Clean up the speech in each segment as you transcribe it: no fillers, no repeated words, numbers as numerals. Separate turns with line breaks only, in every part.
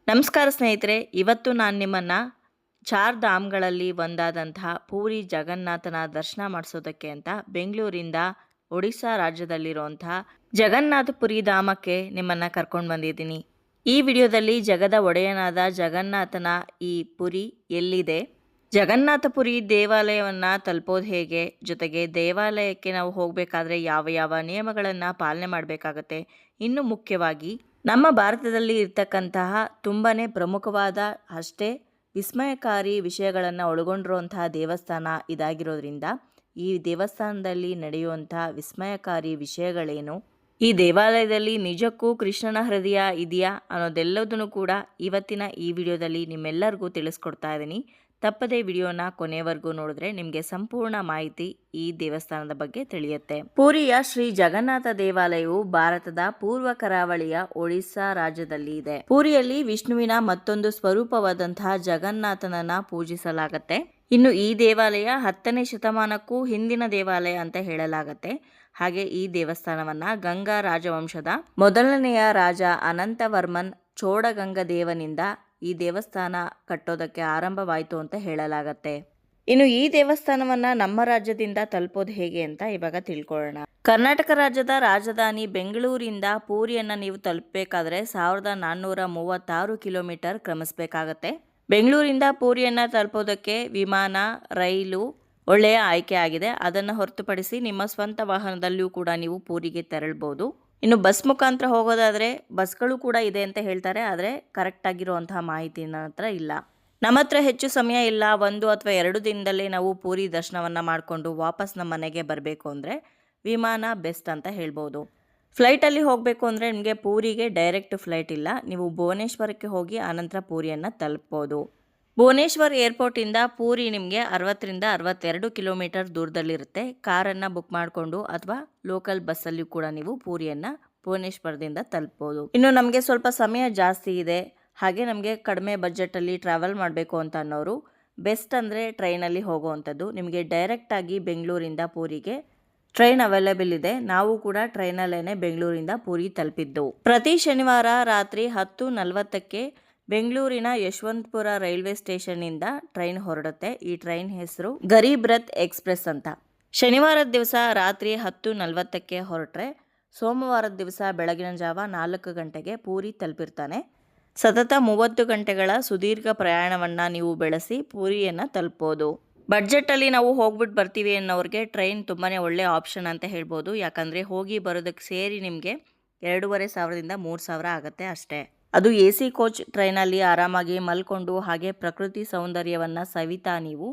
ನಮಸ್ಕಾರ ಸ್ನೇಹಿತರೆ, ಇವತ್ತು ನಾನು ನಿಮ್ಮನ್ನು ಚಾರ್ ಧಾಮ್ಗಳಲ್ಲಿ ಒಂದಾದಂತಹ ಪೂರಿ ಜಗನ್ನಾಥನ ದರ್ಶನ ಮಾಡಿಸೋದಕ್ಕೆ ಅಂತ ಬೆಂಗಳೂರಿಂದ ಒಡಿಶಾ ರಾಜ್ಯದಲ್ಲಿರುವಂತಹ ಜಗನ್ನಾಥಪುರಿ ಧಾಮಕ್ಕೆ ನಿಮ್ಮನ್ನು ಕರ್ಕೊಂಡು ಬಂದಿದ್ದೀನಿ. ಈ ವಿಡಿಯೋದಲ್ಲಿ ಜಗದ ಒಡೆಯನಾದ ಜಗನ್ನಾಥನ ಈ ಪುರಿ ಎಲ್ಲಿದೆ, ಜಗನ್ನಾಥಪುರಿ ದೇವಾಲಯವನ್ನು ತಲುಪೋದು ಹೇಗೆ, ಜೊತೆಗೆ ದೇವಾಲಯಕ್ಕೆ ನಾವು ಹೋಗಬೇಕಾದ್ರೆ ಯಾವ ಯಾವ ನಿಯಮಗಳನ್ನು ಪಾಲನೆ ಮಾಡಬೇಕಾಗತ್ತೆ, ಇನ್ನು ಮುಖ್ಯವಾಗಿ ನಮ್ಮ ಭಾರತದಲ್ಲಿ ಇರ್ತಕ್ಕಂತಹ ತುಂಬಾ ಪ್ರಮುಖವಾದ ಅಷ್ಟೇ ವಿಸ್ಮಯಕಾರಿ ವಿಷಯಗಳನ್ನು ಒಳಗೊಂಡಿರುವಂತಹ ದೇವಸ್ಥಾನ ಇದಾಗಿರೋದ್ರಿಂದ ಈ ದೇವಸ್ಥಾನದಲ್ಲಿ ನಡೆಯುವಂತಹ ವಿಸ್ಮಯಕಾರಿ ವಿಷಯಗಳೇನು, ಈ ದೇವಾಲಯದಲ್ಲಿ ನಿಜಕ್ಕೂ ಕೃಷ್ಣನ ಹೃದಯ ಇದೆಯಾ ಅನ್ನೋದೆಲ್ಲದನ್ನು ಕೂಡ ಇವತ್ತಿನ ಈ ವಿಡಿಯೋದಲ್ಲಿ ನಿಮ್ಮೆಲ್ಲರಿಗೂ ತಿಳಿಸ್ಕೊಡ್ತಾ ಇದ್ದೀನಿ. ತಪ್ಪದೇ ವಿಡಿಯೋನ ಕೊನೆವರೆಗೂ ನೋಡಿದ್ರೆ ನಿಮಗೆ ಸಂಪೂರ್ಣ ಮಾಹಿತಿ ಈ ದೇವಸ್ಥಾನದ ಬಗ್ಗೆ ತಿಳಿಯುತ್ತೆ. ಪೂರಿಯ ಶ್ರೀ ಜಗನ್ನಾಥ ದೇವಾಲಯವು ಭಾರತದ ಪೂರ್ವ ಕರಾವಳಿಯ ಒಡಿಶಾ ರಾಜ್ಯದಲ್ಲಿ ಇದೆ. ಪೂರಿಯಲ್ಲಿ ವಿಷ್ಣುವಿನ ಮತ್ತೊಂದು ಸ್ವರೂಪವಾದಂತಹ ಜಗನ್ನಾಥನನ್ನ ಪೂಜಿಸಲಾಗತ್ತೆ. ಇನ್ನು ಈ ದೇವಾಲಯ 10ನೇ ಶತಮಾನಕ್ಕೂ ಹಿಂದಿನ ದೇವಾಲಯ ಅಂತ ಹೇಳಲಾಗತ್ತೆ. ಹಾಗೆ ಈ ದೇವಸ್ಥಾನವನ್ನ ಗಂಗಾ ರಾಜವಂಶದ ಮೊದಲನೆಯ ರಾಜ ಅನಂತವರ್ಮನ್ ಚೋಡಗಂಗ ದೇವನಿಂದ ಈ ದೇವಸ್ಥಾನ ಕಟ್ಟೋದಕ್ಕೆ ಆರಂಭವಾಯಿತು ಅಂತ ಹೇಳಲಾಗತ್ತೆ. ಇನ್ನು ಈ ದೇವಸ್ಥಾನವನ್ನ ನಮ್ಮ ರಾಜ್ಯದಿಂದ ತಲುಪೋದು ಹೇಗೆ ಅಂತ ಇವಾಗ ತಿಳ್ಕೊಳ್ಳೋಣ. ಕರ್ನಾಟಕ ರಾಜ್ಯದ ರಾಜಧಾನಿ ಬೆಂಗಳೂರಿಂದ ಪೂರಿಯನ್ನ ನೀವು ತಲುಪಬೇಕಾದ್ರೆ 1436 ಕಿಲೋಮೀಟರ್ ಕ್ರಮಿಸಬೇಕಾಗತ್ತೆ. ಬೆಂಗಳೂರಿಂದ ಪೂರಿಯನ್ನ ತಲುಪೋದಕ್ಕೆ ವಿಮಾನ, ರೈಲು ಒಳ್ಳೆಯ ಆಯ್ಕೆ ಆಗಿದೆ. ಅದನ್ನು ಹೊರತುಪಡಿಸಿ ನಿಮ್ಮ ಸ್ವಂತ ವಾಹನದಲ್ಲಿಯೂ ಕೂಡ ನೀವು ಪೂರಿಗೆ ತೆರಳಬಹುದು. ಇನ್ನು ಬಸ್ ಮುಖಾಂತರ ಹೋಗೋದಾದರೆ ಬಸ್ಗಳು ಕೂಡ ಇದೆ ಅಂತ ಹೇಳ್ತಾರೆ, ಆದರೆ ಕರೆಕ್ಟ್ ಆಗಿರುವಂತಹ ಮಾಹಿತಿ ನನ್ನ ಹತ್ರ ಇಲ್ಲ. ನಮ್ಮ ಹತ್ರ ಹೆಚ್ಚು ಸಮಯ ಇಲ್ಲ, 1 ಅಥವಾ 2 ದಿನದಲ್ಲೇ ನಾವು ಪೂರಿ ದರ್ಶನವನ್ನು ಮಾಡಿಕೊಂಡು ವಾಪಸ್ ನಮ್ಮ ಮನೆಗೆ ಬರಬೇಕು ಅಂದರೆ ವಿಮಾನ ಬೆಸ್ಟ್ ಅಂತ ಹೇಳ್ಬೋದು. ಫ್ಲೈಟಲ್ಲಿ ಹೋಗಬೇಕು ಅಂದರೆ ನಿಮಗೆ ಪೂರಿಗೆ ಡೈರೆಕ್ಟ್ ಫ್ಲೈಟ್ ಇಲ್ಲ, ನೀವು ಭುವನೇಶ್ವರಕ್ಕೆ ಹೋಗಿ ಆನಂತರ ಪೂರಿಯನ್ನು ತಲುಪ್ಬೋದು. ಭುವನೇಶ್ವರ್ ಏರ್ಪೋರ್ಟಿಂದ ಪೂರಿ ನಿಮಗೆ 60ರಿಂದ 62 ಕಿಲೋಮೀಟರ್ ದೂರದಲ್ಲಿರುತ್ತೆ. ಕಾರನ್ನು ಬುಕ್ ಮಾಡಿಕೊಂಡು ಅಥವಾ ಲೋಕಲ್ ಬಸ್ಸಲ್ಲಿಯೂ ಕೂಡ ನೀವು ಪೂರಿಯನ್ನು ಭುವನೇಶ್ವರದಿಂದ ತಲುಪ್ಬೋದು. ಇನ್ನು ನಮಗೆ ಸ್ವಲ್ಪ ಸಮಯ ಜಾಸ್ತಿ ಇದೆ, ಹಾಗೆ ನಮಗೆ ಕಡಿಮೆ ಬಜೆಟಲ್ಲಿ ಟ್ರಾವೆಲ್ ಮಾಡಬೇಕು ಅಂತ ಅನ್ನೋರು ಬೆಸ್ಟ್ ಅಂದರೆ ಟ್ರೈನಲ್ಲಿ ಹೋಗುವಂಥದ್ದು. ನಿಮಗೆ ಡೈರೆಕ್ಟಾಗಿ ಬೆಂಗಳೂರಿಂದ ಪೂರಿಗೆ ಟ್ರೈನ್ ಅವೈಲೇಬಲ್ ಇದೆ. ನಾವು ಕೂಡ ಟ್ರೈನಲ್ಲೇ ಬೆಂಗಳೂರಿಂದ ಪೂರಿ ತಲುಪಿದ್ದು. ಪ್ರತಿ ಶನಿವಾರ ರಾತ್ರಿ 10:40ಕ್ಕೆ ಬೆಂಗಳೂರಿನ ಯಶವಂತಪುರ ರೈಲ್ವೆ ಸ್ಟೇಷನ್ನಿಂದ ಟ್ರೈನ್ ಹೊರಡುತ್ತೆ. ಈ ಟ್ರೈನ್ ಹೆಸರು ಗರೀಬ್ ರಥ್ ಎಕ್ಸ್ಪ್ರೆಸ್ ಅಂತ. ಶನಿವಾರದ ದಿವಸ ರಾತ್ರಿ 10:40ಕ್ಕೆ ಹೊರಟ್ರೆ ಸೋಮವಾರದ ದಿವಸ ಬೆಳಗಿನ ಜಾವ 4 ಗಂಟೆಗೆ ಪೂರಿ ತಲುಪಿರ್ತಾನೆ. ಸತತ 30 ಗಂಟೆಗಳ ಸುದೀರ್ಘ ಪ್ರಯಾಣವನ್ನು ನೀವು ಬೆಳೆಸಿ ಪೂರಿಯನ್ನು ತಲುಪೋದು. ಬಡ್ಜೆಟಲ್ಲಿ ನಾವು ಹೋಗ್ಬಿಟ್ಟು ಬರ್ತೀವಿ ಅನ್ನೋರಿಗೆ ಟ್ರೈನ್ ತುಂಬಾ ಒಳ್ಳೆ ಆಪ್ಷನ್ ಅಂತ ಹೇಳ್ಬೋದು. ಯಾಕಂದರೆ ಹೋಗಿ ಬರೋದಕ್ಕೆ ಸೇರಿ ನಿಮಗೆ 2500ದಿಂದ 3000 ಆಗುತ್ತೆ ಅಷ್ಟೇ. ಅದು AC ಕೋಚ್ ಟ್ರೈನಲ್ಲಿ ಆರಾಮಾಗಿ ಮಲ್ಕೊಂಡು ಹಾಗೆ ಪ್ರಕೃತಿ ಸೌಂದರ್ಯವನ್ನು ಸವಿತಾ ನೀವು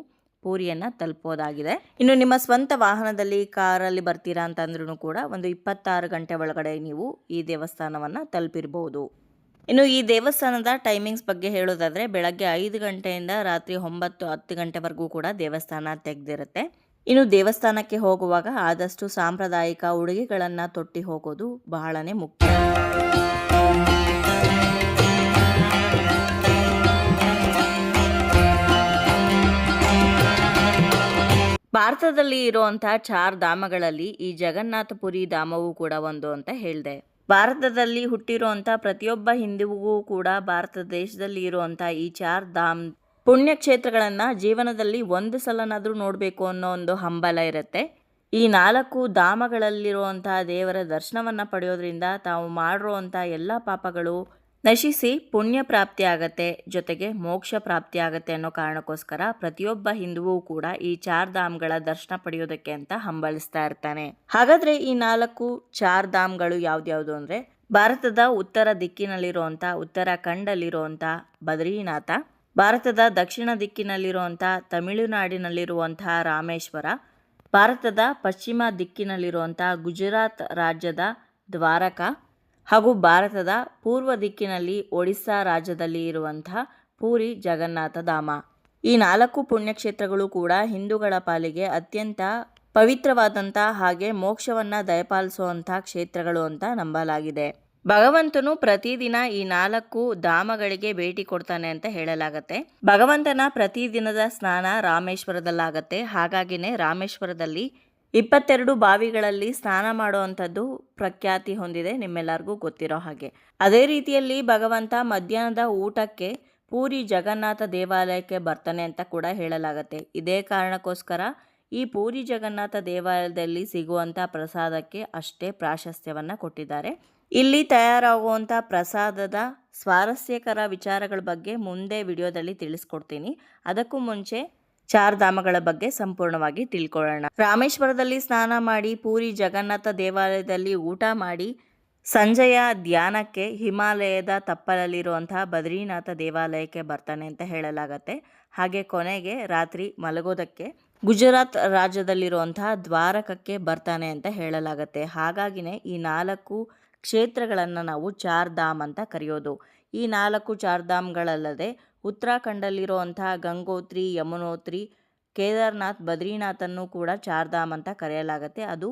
ಪೂರಿಯನ್ನು ತಲುಪೋದಾಗಿದೆ. ಇನ್ನು ನಿಮ್ಮ ಸ್ವಂತ ವಾಹನದಲ್ಲಿ ಕಾರಲ್ಲಿ ಬರ್ತೀರಾ ಅಂತಂದ್ರೂ ಕೂಡ ಒಂದು 26 ಗಂಟೆ ಒಳಗಡೆ ನೀವು ಈ ದೇವಸ್ಥಾನವನ್ನು ತಲುಪಿರ್ಬೋದು. ಇನ್ನು ಈ ದೇವಸ್ಥಾನದ ಟೈಮಿಂಗ್ಸ್ ಬಗ್ಗೆ ಹೇಳೋದಾದರೆ ಬೆಳಗ್ಗೆ 5 ಗಂಟೆಯಿಂದ ರಾತ್ರಿ 9-10 ಗಂಟೆವರೆಗೂ ಕೂಡ ದೇವಸ್ಥಾನ ತೆಗೆದಿರುತ್ತೆ. ಇನ್ನು ದೇವಸ್ಥಾನಕ್ಕೆ ಹೋಗುವಾಗ ಆದಷ್ಟು ಸಾಂಪ್ರದಾಯಿಕ ಉಡುಗೆಗಳನ್ನು ತೊಟ್ಟಿ ಹೋಗೋದು ಬಹಳನೇ ಮುಖ್ಯ. ಭಾರತದಲ್ಲಿ ಇರುವಂತಹ 4 ಧಾಮಗಳಲ್ಲಿ ಈ ಜಗನ್ನಾಥಪುರಿ ಧಾಮವೂ ಕೂಡ ಒಂದು ಅಂತ ಹೇಳಿದೆ. ಭಾರತದಲ್ಲಿ ಹುಟ್ಟಿರುವಂಥ ಪ್ರತಿಯೊಬ್ಬ ಹಿಂದುವಿಗೂ ಕೂಡ ಭಾರತ ದೇಶದಲ್ಲಿ ಇರುವಂಥ ಈ 4 ಧಾಮ್ ಪುಣ್ಯಕ್ಷೇತ್ರಗಳನ್ನು ಜೀವನದಲ್ಲಿ ಒಂದು ಸಲನಾದರೂ ನೋಡಬೇಕು ಅನ್ನೋ ಒಂದು ಹಂಬಲ ಇರುತ್ತೆ. ಈ 4 ಧಾಮಗಳಲ್ಲಿರುವಂತಹ ದೇವರ ದರ್ಶನವನ್ನು ಪಡೆಯೋದ್ರಿಂದ ತಾವು ಮಾಡಿರುವಂಥ ಎಲ್ಲ ಪಾಪಗಳು ನಶಿಸಿ ಪುಣ್ಯ ಪ್ರಾಪ್ತಿ ಆಗತ್ತೆ, ಜೊತೆಗೆ ಮೋಕ್ಷ ಪ್ರಾಪ್ತಿ ಆಗತ್ತೆ ಅನ್ನೋ ಕಾರಣಕ್ಕೋಸ್ಕರ ಪ್ರತಿಯೊಬ್ಬ ಹಿಂದುವೂ ಕೂಡ ಈ 4 ಧಾಮ್ಗಳ ದರ್ಶನ ಪಡೆಯೋದಕ್ಕೆ ಅಂತ ಹಂಬಲಿಸ್ತಾ ಇರ್ತಾನೆ. ಹಾಗಾದ್ರೆ ಈ 4 ಧಾಮ್ಗಳು ಯಾವ್ದ್ಯಾವುದು ಅಂದರೆ ಭಾರತದ ಉತ್ತರ ದಿಕ್ಕಿನಲ್ಲಿರುವಂಥ ಉತ್ತರಾಖಂಡಲ್ಲಿರುವಂಥ ಬದ್ರಿನಾಥ, ಭಾರತದ ದಕ್ಷಿಣ ದಿಕ್ಕಿನಲ್ಲಿರುವಂಥ ತಮಿಳುನಾಡಿನಲ್ಲಿರುವಂಥ ರಾಮೇಶ್ವರ, ಭಾರತದ ಪಶ್ಚಿಮ ದಿಕ್ಕಿನಲ್ಲಿರುವಂಥ ಗುಜರಾತ್ ರಾಜ್ಯದ ದ್ವಾರಕಾ, ಹಾಗೂ ಭಾರತದ ಪೂರ್ವ ದಿಕ್ಕಿನಲ್ಲಿ ಒಡಿಶಾ ರಾಜ್ಯದಲ್ಲಿ ಇರುವಂತಹ ಪೂರಿ ಜಗನ್ನಾಥ ಧಾಮ. ಈ 4 ಪುಣ್ಯಕ್ಷೇತ್ರಗಳು ಕೂಡ ಹಿಂದೂಗಳ ಪಾಲಿಗೆ ಅತ್ಯಂತ ಪವಿತ್ರವಾದಂಥ ಹಾಗೆ ಮೋಕ್ಷವನ್ನು ದಯಪಾಲಿಸುವಂಥ ಕ್ಷೇತ್ರಗಳು ಅಂತ ನಂಬಲಾಗಿದೆ. ಭಗವಂತನು ಪ್ರತಿದಿನ ಈ 4 ಧಾಮಗಳಿಗೆ ಭೇಟಿ ಕೊಡ್ತಾನೆ ಅಂತ ಹೇಳಲಾಗತ್ತೆ. ಭಗವಂತನ ಪ್ರತಿದಿನದ ಸ್ನಾನ ರಾಮೇಶ್ವರದಲ್ಲಾಗತ್ತೆ. ಹಾಗಾಗಿನೇ ರಾಮೇಶ್ವರದಲ್ಲಿ 22 ಬಾವಿಗಳಲ್ಲಿ ಸ್ನಾನ ಮಾಡುವಂಥದ್ದು ಪ್ರಖ್ಯಾತಿ ಹೊಂದಿದೆ, ನಿಮ್ಮೆಲ್ಲರಿಗೂ ಗೊತ್ತಿರೋ ಹಾಗೆ. ಅದೇ ರೀತಿಯಲ್ಲಿ ಭಗವಂತ ಮಧ್ಯಾಹ್ನದ ಊಟಕ್ಕೆ ಪೂರಿ ಜಗನ್ನಾಥ ದೇವಾಲಯಕ್ಕೆ ಬರ್ತಾನೆ ಅಂತ ಕೂಡ ಹೇಳಲಾಗತ್ತೆ. ಇದೇ ಕಾರಣಕ್ಕೋಸ್ಕರ ಈ ಪೂರಿ ಜಗನ್ನಾಥ ದೇವಾಲಯದಲ್ಲಿ ಸಿಗುವಂಥ ಪ್ರಸಾದಕ್ಕೆ ಅಷ್ಟೇ ಪ್ರಾಶಸ್ತ್ಯವನ್ನು ಕೊಟ್ಟಿದ್ದಾರೆ. ಇಲ್ಲಿ ತಯಾರಾಗುವಂಥ ಪ್ರಸಾದದ ಸ್ವಾರಸ್ಯಕರ ವಿಚಾರಗಳ ಬಗ್ಗೆ ಮುಂದೆ ವಿಡಿಯೋದಲ್ಲಿ ತಿಳಿಸ್ಕೊಡ್ತೀನಿ. ಅದಕ್ಕೂ ಮುಂಚೆ ಚಾರ್ಧಾಮಗಳ ಬಗ್ಗೆ ಸಂಪೂರ್ಣವಾಗಿ ತಿಳ್ಕೊಳ್ಳೋಣ. ರಾಮೇಶ್ವರದಲ್ಲಿ ಸ್ನಾನ ಮಾಡಿ ಪೂರಿ ಜಗನ್ನಾಥ ದೇವಾಲಯದಲ್ಲಿ ಊಟ ಮಾಡಿ ಸಂಜೆಯ ಧ್ಯಾನಕ್ಕೆ ಹಿಮಾಲಯದ ತಪ್ಪಲಲ್ಲಿರುವಂತಹ ಬದ್ರಿನಾಥ ದೇವಾಲಯಕ್ಕೆ ಬರ್ತಾನೆ ಅಂತ ಹೇಳಲಾಗತ್ತೆ. ಹಾಗೆ ಕೊನೆಗೆ ರಾತ್ರಿ ಮಲಗೋದಕ್ಕೆ ಗುಜರಾತ್ ರಾಜ್ಯದಲ್ಲಿರುವಂತಹ ದ್ವಾರಕಕ್ಕೆ ಬರ್ತಾನೆ ಅಂತ ಹೇಳಲಾಗತ್ತೆ. ಹಾಗಾಗಿನೇ ಈ 4 ಕ್ಷೇತ್ರಗಳನ್ನು ನಾವು ಚಾರ್ಧಾಮ್ ಅಂತ ಕರೆಯೋದು. ಈ 4 ಚಾರ್ಧಾಮ್ಗಳಲ್ಲದೆ ಉತ್ತರಾಖಂಡಲ್ಲಿರುವಂತಹ ಗಂಗೋತ್ರಿ, ಯಮುನೋತ್ರಿ, ಕೇದಾರ್ನಾಥ್, ಬದ್ರಿನಾಥನ್ನು ಕೂಡ ಚಾರ್ಧಾಮ್ ಅಂತ ಕರೆಯಲಾಗತ್ತೆ. ಅದು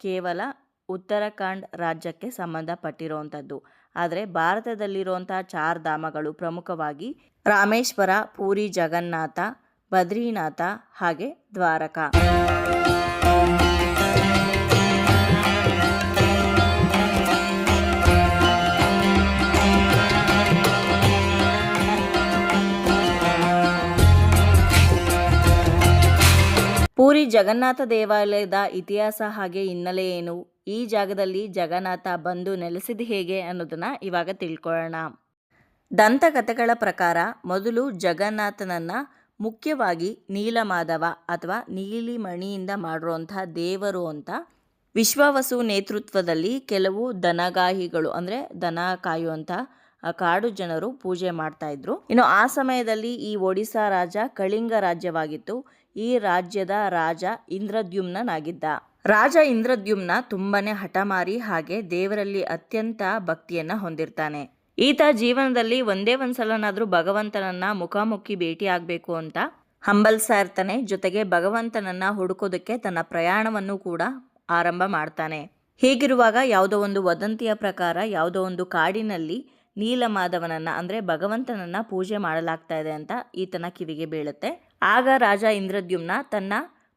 ಕೇವಲ ಉತ್ತರಾಖಂಡ್ ರಾಜ್ಯಕ್ಕೆ ಸಂಬಂಧಪಟ್ಟಿರುವಂಥದ್ದು. ಆದರೆ ಭಾರತದಲ್ಲಿರುವಂಥ ಚಾರ್ಧಾಮಗಳು ಪ್ರಮುಖವಾಗಿ ರಾಮೇಶ್ವರ, ಪೂರಿ ಜಗನ್ನಾಥ, ಬದ್ರಿನಾಥ ಹಾಗೆ ದ್ವಾರಕಾ. ಪೂರಿ ಜಗನ್ನಾಥ ದೇವಾಲಯದ ಇತಿಹಾಸ ಹಾಗೆ ಹಿನ್ನೆಲೆ ಏನು, ಈ ಜಾಗದಲ್ಲಿ ಜಗನ್ನಾಥ ಬಂದು ನೆಲೆಸಿದ ಹೇಗೆ ಅನ್ನೋದನ್ನ ಇವಾಗ ತಿಳ್ಕೊಳ್ಳೋಣ. ದಂತಕಥೆಗಳ ಪ್ರಕಾರ ಮೊದಲು ಜಗನ್ನಾಥನನ್ನ ಮುಖ್ಯವಾಗಿ ನೀಲಮಾಧವ ಅಥವಾ ನೀಲಿಮಣಿಯಿಂದ ಮಾಡಿರುವಂತಹ ದೇವರು ಅಂತ ವಿಶ್ವಾವಸು ನೇತೃತ್ವದಲ್ಲಿ ಕೆಲವು ದನಗಾಹಿಗಳು ಅಂದರೆ ದನ ಕಾಯುವಂಥ ಕಾಡು ಜನರು ಪೂಜೆ ಮಾಡ್ತಾ ಇದ್ರು. ಇನ್ನು ಆ ಸಮಯದಲ್ಲಿ ಈ ಒಡಿಸ್ಸಾ ರಾಜ್ಯ ಕಳಿಂಗ ರಾಜ್ಯವಾಗಿತ್ತು. ಈ ರಾಜ್ಯದ ರಾಜ ಇಂದ್ರದ್ಯುಮ್ನಾಗಿದ್ದ. ರಾಜ ಇಂದ್ರದ್ಯುಮ್ನ ತುಂಬಾನೇ ಹಠಮಾರಿ ಹಾಗೆ ದೇವರಲ್ಲಿ ಅತ್ಯಂತ ಭಕ್ತಿಯನ್ನ ಹೊಂದಿರ್ತಾನೆ. ಈತ ಜೀವನದಲ್ಲಿ ಒಂದೇ ಒಂದ್ಸಲನಾದ್ರೂ ಭಗವಂತನನ್ನ ಮುಖಾಮುಖಿ ಭೇಟಿ ಆಗ್ಬೇಕು ಅಂತ ಹಂಬಲ್ಸ್ತಾ ಇರ್ತಾನೆ. ಜೊತೆಗೆ ಭಗವಂತನನ್ನ ಹುಡುಕೋದಕ್ಕೆ ತನ್ನ ಪ್ರಯಾಣವನ್ನು ಕೂಡ ಆರಂಭ ಮಾಡ್ತಾನೆ. ಹೀಗಿರುವಾಗ ಯಾವುದೋ ಒಂದು ವದಂತಿಯ ಪ್ರಕಾರ ಯಾವುದೋ ಒಂದು ಕಾಡಿನಲ್ಲಿ ನೀಲಮಾಧವನನ್ನ ಅಂದರೆ ಭಗವಂತನನ್ನ ಪೂಜೆ ಮಾಡಲಾಗ್ತಾ ಇದೆ ಅಂತ ಈತನ ಕಿವಿಗೆ ಬೀಳುತ್ತೆ. ಆಗ ರಾಜ ಇಂದ್ರದ್ಯುಮ್ನ ತನ್ನ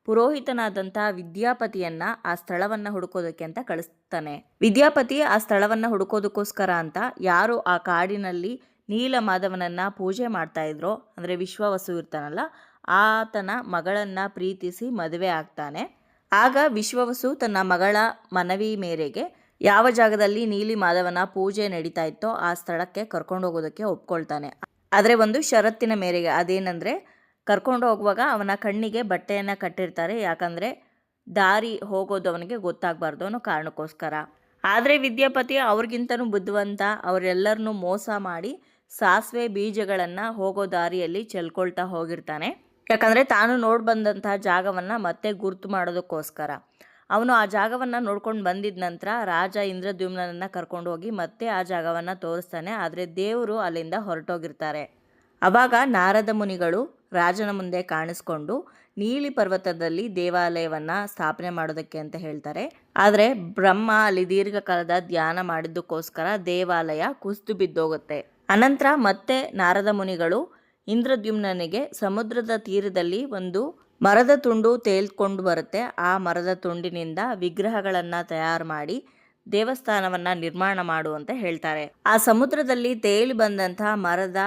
ಪುರೋಹಿತನಾದಂತಹ ವಿದ್ಯಾಪತಿಯನ್ನ ಆ ಸ್ಥಳವನ್ನ ಹುಡುಕೋದಕ್ಕೆ ಅಂತ ಕಳಿಸ್ತಾನೆ. ವಿದ್ಯಾಪತಿ ಆ ಸ್ಥಳವನ್ನ ಹುಡುಕೋದಕ್ಕೋಸ್ಕರ ಅಂತ ಯಾರು ಆ ಕಾಡಿನಲ್ಲಿ ನೀಲಮಾಧವನನ್ನ ಪೂಜೆ ಮಾಡ್ತಾ ಇದ್ರೋ ಅಂದರೆ ವಿಶ್ವಾವಸು ಇರ್ತಾನಲ್ಲ, ಆತನ ಮಗಳನ್ನ ಪ್ರೀತಿಸಿ ಮದುವೆ ಆಗ್ತಾನೆ. ಆಗ ವಿಶ್ವಾವಸು ತನ್ನ ಮಗಳ ಮನವಿ ಮೇರೆಗೆ ಯಾವ ಜಾಗದಲ್ಲಿ ನೀಲಿ ಮಾಧವನ ಪೂಜೆ ನಡೀತಾ ಇತ್ತೋ ಆ ಸ್ಥಳಕ್ಕೆ ಕರ್ಕೊಂಡು ಹೋಗೋದಕ್ಕೆ ಒಪ್ಕೊಳ್ತಾನೆ. ಆದರೆ ಒಂದು ಷರತ್ತಿನ ಮೇರೆಗೆ. ಅದೇನೆಂದರೆ ಕರ್ಕೊಂಡು ಹೋಗುವಾಗ ಅವನ ಕಣ್ಣಿಗೆ ಬಟ್ಟೆಯನ್ನು ಕಟ್ಟಿರ್ತಾರೆ. ಯಾಕಂದರೆ ದಾರಿ ಹೋಗೋದು ಅವನಿಗೆ ಗೊತ್ತಾಗಬಾರ್ದು ಅನ್ನೋ ಕಾರಣಕ್ಕೋಸ್ಕರ. ಆದರೆ ವಿದ್ಯಾಪತಿ ಅವ್ರಿಗಿಂತನೂ ಬುದ್ಧಿವಂತ. ಅವರೆಲ್ಲರನ್ನೂ ಮೋಸ ಮಾಡಿ ಸಾಸಿವೆ ಬೀಜಗಳನ್ನು ಹೋಗೋ ದಾರಿಯಲ್ಲಿ ಚೆಲ್ಕೊಳ್ತಾ ಹೋಗಿರ್ತಾನೆ. ಯಾಕಂದರೆ ತಾನು ನೋಡಿ ಬಂದಂತಹ ಜಾಗವನ್ನು ಮತ್ತೆ ಗುರ್ತು ಮಾಡೋದಕ್ಕೋಸ್ಕರ. ಅವನು ಆ ಜಾಗವನ್ನು ನೋಡ್ಕೊಂಡು ಬಂದಿದ ನಂತರ ರಾಜ ಇಂದ್ರದ್ಯುಮ್ನನ್ನು ಕರ್ಕೊಂಡು ಹೋಗಿ ಮತ್ತೆ ಆ ಜಾಗವನ್ನು ತೋರಿಸ್ತಾನೆ. ಆದರೆ ದೇವರು ಅಲ್ಲಿಂದ ಹೊರಟೋಗಿರ್ತಾರೆ. ಆವಾಗ ನಾರದ ಮುನಿಗಳು ರಾಜನ ಮುಂದೆ ಕಾಣಿಸ್ಕೊಂಡು ನೀಲಿ ಪರ್ವತದಲ್ಲಿ ದೇವಾಲಯವನ್ನು ಸ್ಥಾಪನೆ ಮಾಡೋದಕ್ಕೆ ಅಂತ ಹೇಳ್ತಾರೆ. ಆದರೆ ಬ್ರಹ್ಮ ಅಲ್ಲಿ ದೀರ್ಘಕಾಲದ ಧ್ಯಾನ ಮಾಡಿದ್ದಕ್ಕೋಸ್ಕರ ದೇವಾಲಯ ಕುಸಿದು ಬಿದ್ದೋಗುತ್ತೆ. ಅನಂತರ ಮತ್ತೆ ನಾರದ ಮುನಿಗಳು ಇಂದ್ರದ್ಯುಮ್ನನಿಗೆ ಸಮುದ್ರದ ತೀರದಲ್ಲಿ ಒಂದು ಮರದ ತುಂಡು ತೇಲ್ಕೊಂಡು ಬರುತ್ತೆ. ಆ ಮರದ ತುಂಡಿನಿಂದ ವಿಗ್ರಹಗಳನ್ನು ತಯಾರು ಮಾಡಿ ದೇವಸ್ಥಾನವನ್ನು ನಿರ್ಮಾಣ ಮಾಡುವಂತ ಹೇಳ್ತಾರೆ. ಆ ಸಮುದ್ರದಲ್ಲಿ ತೇಲಿ ಬಂದಂತಹ ಮರದ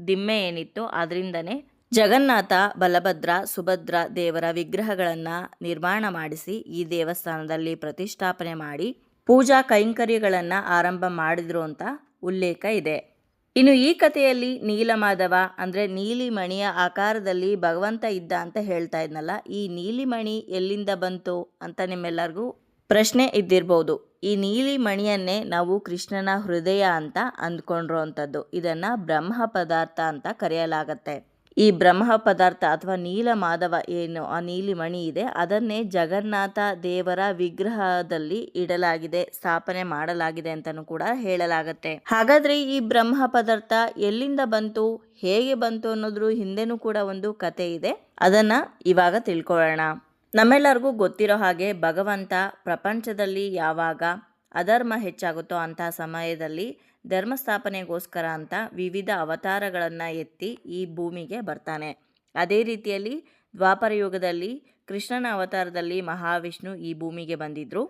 ದಿಮ್ಮೆ ಏನಿತ್ತು ಅದರಿಂದನೇ ಜಗನ್ನಾಥ, ಬಲಭದ್ರ, ಸುಭದ್ರ ದೇವರ ವಿಗ್ರಹಗಳನ್ನು ನಿರ್ಮಾಣ ಮಾಡಿಸಿ ಈ ದೇವಸ್ಥಾನದಲ್ಲಿ ಪ್ರತಿಷ್ಠಾಪನೆ ಮಾಡಿ ಪೂಜಾ ಕೈಂಕರ್ಯಗಳನ್ನು ಆರಂಭ ಮಾಡಿದ್ರು ಅಂತ ಉಲ್ಲೇಖ ಇದೆ. ಇನ್ನು ಈ ಕಥೆಯಲ್ಲಿ ನೀಲಮಾಧವ ಅಂದರೆ ನೀಲಿಮಣಿಯ ಆಕಾರದಲ್ಲಿ ಭಗವಂತ ಇದ್ದ ಅಂತ ಹೇಳ್ತಾ ಇದ್ನಲ್ಲ, ಈ ನೀಲಿಮಣಿ ಎಲ್ಲಿಂದ ಬಂತು ಅಂತ ನಿಮ್ಮೆಲ್ಲರಿಗೂ ಪ್ರಶ್ನೆ ಇದ್ದಿರ್ಬೋದು. ಈ ನೀಲಿಮಣಿಯನ್ನೇ ನಾವು ಕೃಷ್ಣನ ಹೃದಯ ಅಂತ ಅಂದ್ಕೊಂಡಿರೋ ಅಂಥದ್ದು. ಇದನ್ನು ಬ್ರಹ್ಮ ಪದಾರ್ಥ ಅಂತ ಕರೆಯಲಾಗತ್ತೆ. ಈ ಬ್ರಹ್ಮ ಪದಾರ್ಥ ಅಥವಾ ನೀಲಮಾಧವ ಏನು ಆ ನೀಲಿಮಣಿ ಇದೆ, ಅದನ್ನೇ ಜಗನ್ನಾಥ ದೇವರ ವಿಗ್ರಹದಲ್ಲಿ ಇಡಲಾಗಿದೆ, ಸ್ಥಾಪನೆ ಮಾಡಲಾಗಿದೆ ಅಂತಲೂ ಕೂಡ ಹೇಳಲಾಗತ್ತೆ. ಹಾಗಾದ್ರೆ ಈ ಬ್ರಹ್ಮ ಪದಾರ್ಥ ಎಲ್ಲಿಂದ ಬಂತು, ಹೇಗೆ ಬಂತು ಅನ್ನೋದ್ರ ಹಿಂದೆನೂ ಕೂಡ ಒಂದು ಕತೆ ಇದೆ. ಅದನ್ನ ಇವಾಗ ತಿಳ್ಕೊಳ್ಳೋಣ. ನಮ್ಮೆಲ್ಲರಿಗೂ ಗೊತ್ತಿರೋ ಹಾಗೆ ಭಗವಂತ ಪ್ರಪಂಚದಲ್ಲಿ ಯಾವಾಗ ಅಧರ್ಮ ಹೆಚ್ಚಾಗುತ್ತೋ ಅಂತಹ ಸಮಯದಲ್ಲಿ ಧರ್ಮ ಸ್ಥಾಪನೆಗೋಸ್ಕರ ಅಂತ ವಿವಿಧ ಅವತಾರಗಳನ್ನು ಎತ್ತಿ ಈ ಭೂಮಿಗೆ ಬರ್ತಾನೆ. ಅದೇ ರೀತಿಯಲ್ಲಿ ದ್ವಾಪರ ಯುಗದಲ್ಲಿ ಕೃಷ್ಣನ ಅವತಾರದಲ್ಲಿ ಮಹಾವಿಷ್ಣು ಈ ಭೂಮಿಗೆ ಬಂದಿದ್ರು.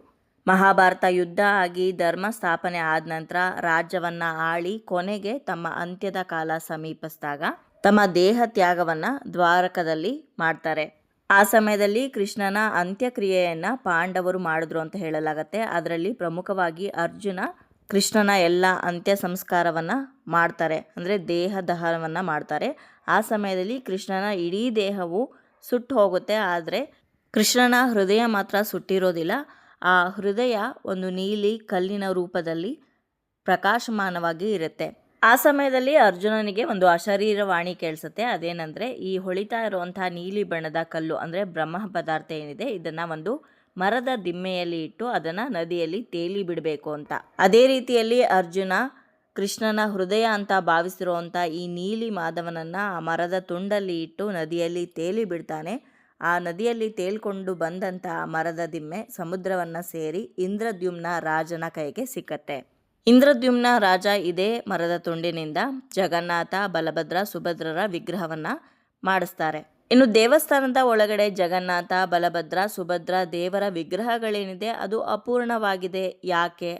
ಮಹಾಭಾರತ ಯುದ್ಧ ಆಗಿ ಧರ್ಮ ಸ್ಥಾಪನೆ ಆದ ನಂತರ ರಾಜ್ಯವನ್ನ ಆಳಿ ಕೊನೆಗೆ ತಮ್ಮ ಅಂತ್ಯದ ಕಾಲ ಸಮೀಪಿಸಿದಾಗ ತಮ್ಮ ದೇಹ ತ್ಯಾಗವನ್ನ ದ್ವಾರಕದಲ್ಲಿ ಮಾಡ್ತಾರೆ. ಆ ಸಮಯದಲ್ಲಿ ಕೃಷ್ಣನ ಅಂತ್ಯಕ್ರಿಯೆಯನ್ನ ಪಾಂಡವರು ಮಾಡಿದ್ರು ಅಂತ ಹೇಳಲಾಗತ್ತೆ. ಅದರಲ್ಲಿ ಪ್ರಮುಖವಾಗಿ ಅರ್ಜುನ ಕೃಷ್ಣನ ಎಲ್ಲ ಅಂತ್ಯ ಸಂಸ್ಕಾರವನ್ನ ಮಾಡ್ತಾರೆ, ಅಂದರೆ ದೇಹ ದಹನವನ್ನ ಮಾಡ್ತಾರೆ. ಆ ಸಮಯದಲ್ಲಿ ಕೃಷ್ಣನ ಇಡೀ ದೇಹವು ಸುಟ್ಟು ಹೋಗುತ್ತೆ, ಆದರೆ ಕೃಷ್ಣನ ಹೃದಯ ಮಾತ್ರ ಸುಟ್ಟಿರೋದಿಲ್ಲ. ಆ ಹೃದಯ ಒಂದು ನೀಲಿ ಕಲ್ಲಿನ ರೂಪದಲ್ಲಿ ಪ್ರಕಾಶಮಾನವಾಗಿ ಇರುತ್ತೆ. ಆ ಸಮಯದಲ್ಲಿ ಅರ್ಜುನನಿಗೆ ಒಂದು ಅಶರೀರವಾಣಿ ಕೇಳಿಸುತ್ತೆ. ಅದೇನೆಂದರೆ, ಈ ಹೊಳಿತಾ ಇರುವಂತಹ ನೀಲಿ ಬಣ್ಣದ ಕಲ್ಲು ಅಂದರೆ ಬ್ರಹ್ಮ ಪದಾರ್ಥ ಏನಿದೆ, ಇದನ್ನು ಒಂದು ಮರದ ದಿಮ್ಮೆಯಲ್ಲಿ ಇಟ್ಟು ಅದನ್ನು ನದಿಯಲ್ಲಿ ತೇಲಿ ಬಿಡಬೇಕು ಅಂತ. ಅದೇ ರೀತಿಯಲ್ಲಿ ಅರ್ಜುನ ಕೃಷ್ಣನ ಹೃದಯ ಅಂತ ಭಾವಿಸಿರುವಂಥ ಈ ನೀಲಿ ಮಾಧವನನ್ನು ಆ ಮರದ ತುಂಡಲ್ಲಿ ಇಟ್ಟು ನದಿಯಲ್ಲಿ ತೇಲಿ ಬಿಡ್ತಾನೆ. ಆ ನದಿಯಲ್ಲಿ ತೇಲ್ಕೊಂಡು ಬಂದಂಥ ಮರದ ದಿಮ್ಮೆ ಸಮುದ್ರವನ್ನು ಸೇರಿ ಇಂದ್ರದ್ಯುಮ್ನ ರಾಜನ ಕೈಗೆ ಸಿಕ್ಕತ್ತೆ. ಇಂದ್ರದ್ಯುಮ್ನ ರಾಜ ಇದೇ ಮರದ ತುಂಡಿನಿಂದ ಜಗನ್ನಾಥ, ಬಲಭದ್ರ, ಸುಭದ್ರರ ವಿಗ್ರಹವನ್ನು ಮಾಡಿಸ್ತಾರೆ. ಇನ್ನು ದೇವಸ್ಥಾನದ ಒಳಗಡೆ ಜಗನ್ನಾಥ, ಬಲಭದ್ರ, ಸುಭದ್ರ ದೇವರ ವಿಗ್ರಹಗಳೇನಿದೆ ಅದು ಅಪೂರ್ಣವಾಗಿದೆ. ಯಾಕೆ?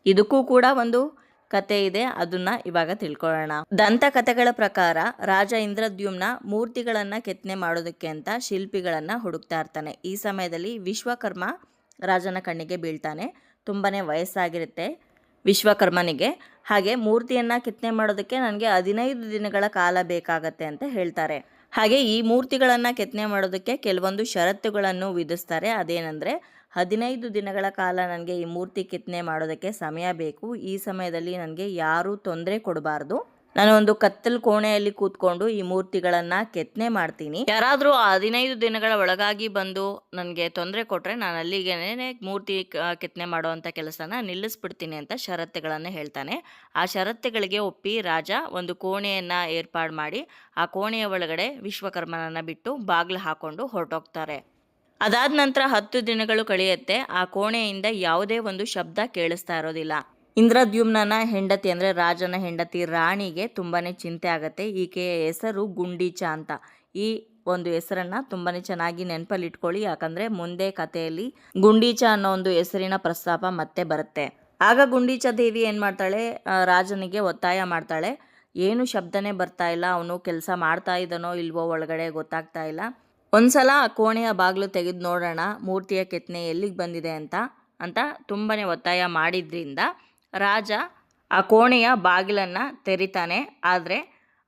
ಇದಕ್ಕೂ ಕೂಡ ಒಂದು ಕತೆ ಇದೆ, ಅದನ್ನ ಇವಾಗ ತಿಳ್ಕೊಳ್ಳೋಣ. ದಂತಕಥೆಗಳ ಪ್ರಕಾರ ರಾಜ ಇಂದ್ರದ್ಯುಮ್ನ ಮೂರ್ತಿಗಳನ್ನು ಕೆತ್ತನೆ ಮಾಡೋದಕ್ಕೆ ಅಂತ ಶಿಲ್ಪಿಗಳನ್ನು ಹುಡುಕ್ತಾ ಇರ್ತಾನೆ. ಈ ಸಮಯದಲ್ಲಿ ವಿಶ್ವಕರ್ಮ ರಾಜನ ಕಣ್ಣಿಗೆ ಬೀಳ್ತಾನೆ. ತುಂಬಾನೇ ವಯಸ್ಸಾಗಿರುತ್ತೆ ವಿಶ್ವಕರ್ಮನಿಗೆ. ಹಾಗೆ ಮೂರ್ತಿಯನ್ನು ಕೆತ್ತನೆ ಮಾಡೋದಕ್ಕೆ ನನಗೆ 15 ದಿನಗಳ ಕಾಲ ಬೇಕಾಗತ್ತೆ ಅಂತ ಹೇಳ್ತಾರೆ. ಹಾಗೆ ಈ ಮೂರ್ತಿಗಳನ್ನು ಕೆತ್ತನೆ ಮಾಡೋದಕ್ಕೆ ಕೆಲವೊಂದು ಷರತ್ತುಗಳನ್ನು ವಿಧಿಸ್ತಾರೆ. ಅದೇನೆಂದರೆ, 15 ದಿನಗಳ ಕಾಲ ನನಗೆ ಈ ಮೂರ್ತಿ ಕೆತ್ತನೆ ಮಾಡೋದಕ್ಕೆ ಸಮಯ ಬೇಕು. ಈ ಸಮಯದಲ್ಲಿ ನನಗೆ ಯಾರೂ ತೊಂದರೆ ಕೊಡಬಾರ್ದು. ನಾನು ಒಂದು ಕತ್ತಲು ಕೋಣೆಯಲ್ಲಿ ಕೂತ್ಕೊಂಡು ಈ ಮೂರ್ತಿಗಳನ್ನು ಕೆತ್ತನೆ ಮಾಡ್ತೀನಿ. ಯಾರಾದರೂ 15 ದಿನಗಳ ಒಳಗಾಗಿ ಬಂದು ನನಗೆ ತೊಂದರೆ ಕೊಟ್ಟರೆ ನಾನು ಅಲ್ಲಿಗೇನೆ ಮೂರ್ತಿ ಕೆತ್ತನೆ ಮಾಡುವಂಥ ಕೆಲಸನ ನಿಲ್ಲಿಸ್ಬಿಡ್ತೀನಿ ಅಂತ ಷರತ್ತುಗಳನ್ನು ಹೇಳ್ತಾನೆ. ಆ ಷರತ್ತುಗಳಿಗೆ ಒಪ್ಪಿ ರಾಜ ಒಂದು ಕೋಣೆಯನ್ನು ಏರ್ಪಾಡು ಮಾಡಿ ಆ ಕೋಣೆಯ ಒಳಗಡೆ ವಿಶ್ವಕರ್ಮನನ್ನು ಬಿಟ್ಟು ಬಾಗಿಲು ಹಾಕೊಂಡು ಹೊರಟೋಗ್ತಾರೆ. ಅದಾದ ನಂತರ 10 ದಿನಗಳು ಕಳೆಯುತ್ತೆ. ಆ ಕೋಣೆಯಿಂದ ಯಾವುದೇ ಒಂದು ಶಬ್ದ ಕೇಳಿಸ್ತಾ ಇರೋದಿಲ್ಲ. ಇಂದ್ರದ್ಯುಮ್ನ ಹೆಂಡತಿ ಅಂದರೆ ರಾಜನ ಹೆಂಡತಿ ರಾಣಿಗೆ ತುಂಬಾನೇ ಚಿಂತೆ ಆಗುತ್ತೆ. ಈಕೆಯ ಹೆಸರು ಗುಂಡೀಚ ಅಂತ. ಈ ಒಂದು ಹೆಸರನ್ನ ತುಂಬಾನೇ ಚೆನ್ನಾಗಿ ನೆನಪಲ್ಲಿ ಇಟ್ಕೊಳ್ಳಿ, ಯಾಕಂದ್ರೆ ಮುಂದೆ ಕಥೆಯಲ್ಲಿ ಗುಂಡೀಚ ಅನ್ನೋ ಒಂದು ಹೆಸರಿನ ಪ್ರಸ್ತಾಪ ಮತ್ತೆ ಬರುತ್ತೆ. ಆಗ ಗುಂಡೀಚ ದೇವಿ ಏನು ಮಾಡ್ತಾಳೆ, ರಾಜನಿಗೆ ಒತ್ತಾಯ ಮಾಡ್ತಾಳೆ. ಏನು ಶಬ್ದನೇ ಬರ್ತಾ ಇಲ್ಲ, ಅವನು ಕೆಲಸ ಮಾಡ್ತಾ ಇದ್ದಾನೋ ಇಲ್ವೋ ಒಳಗಡೆ ಗೊತ್ತಾಗ್ತಾ ಇಲ್ಲ. ಒಂದ್ಸಲ ಆ ಕೋಣೆಯ ಬಾಗಿಲು ತೆಗೆದು ನೋಡೋಣ, ಮೂರ್ತಿಯ ಕೆತ್ತನೆ ಎಲ್ಲಿಗೆ ಬಂದಿದೆ ಅಂತ ತುಂಬಾನೇ ಒತ್ತಾಯ ಮಾಡಿದ್ರಿಂದ ರಾಜ ಆ ಕೋಣೆಯ ಬಾಗಿಲನ್ನು ತೆರಿತಾನೆ. ಆದರೆ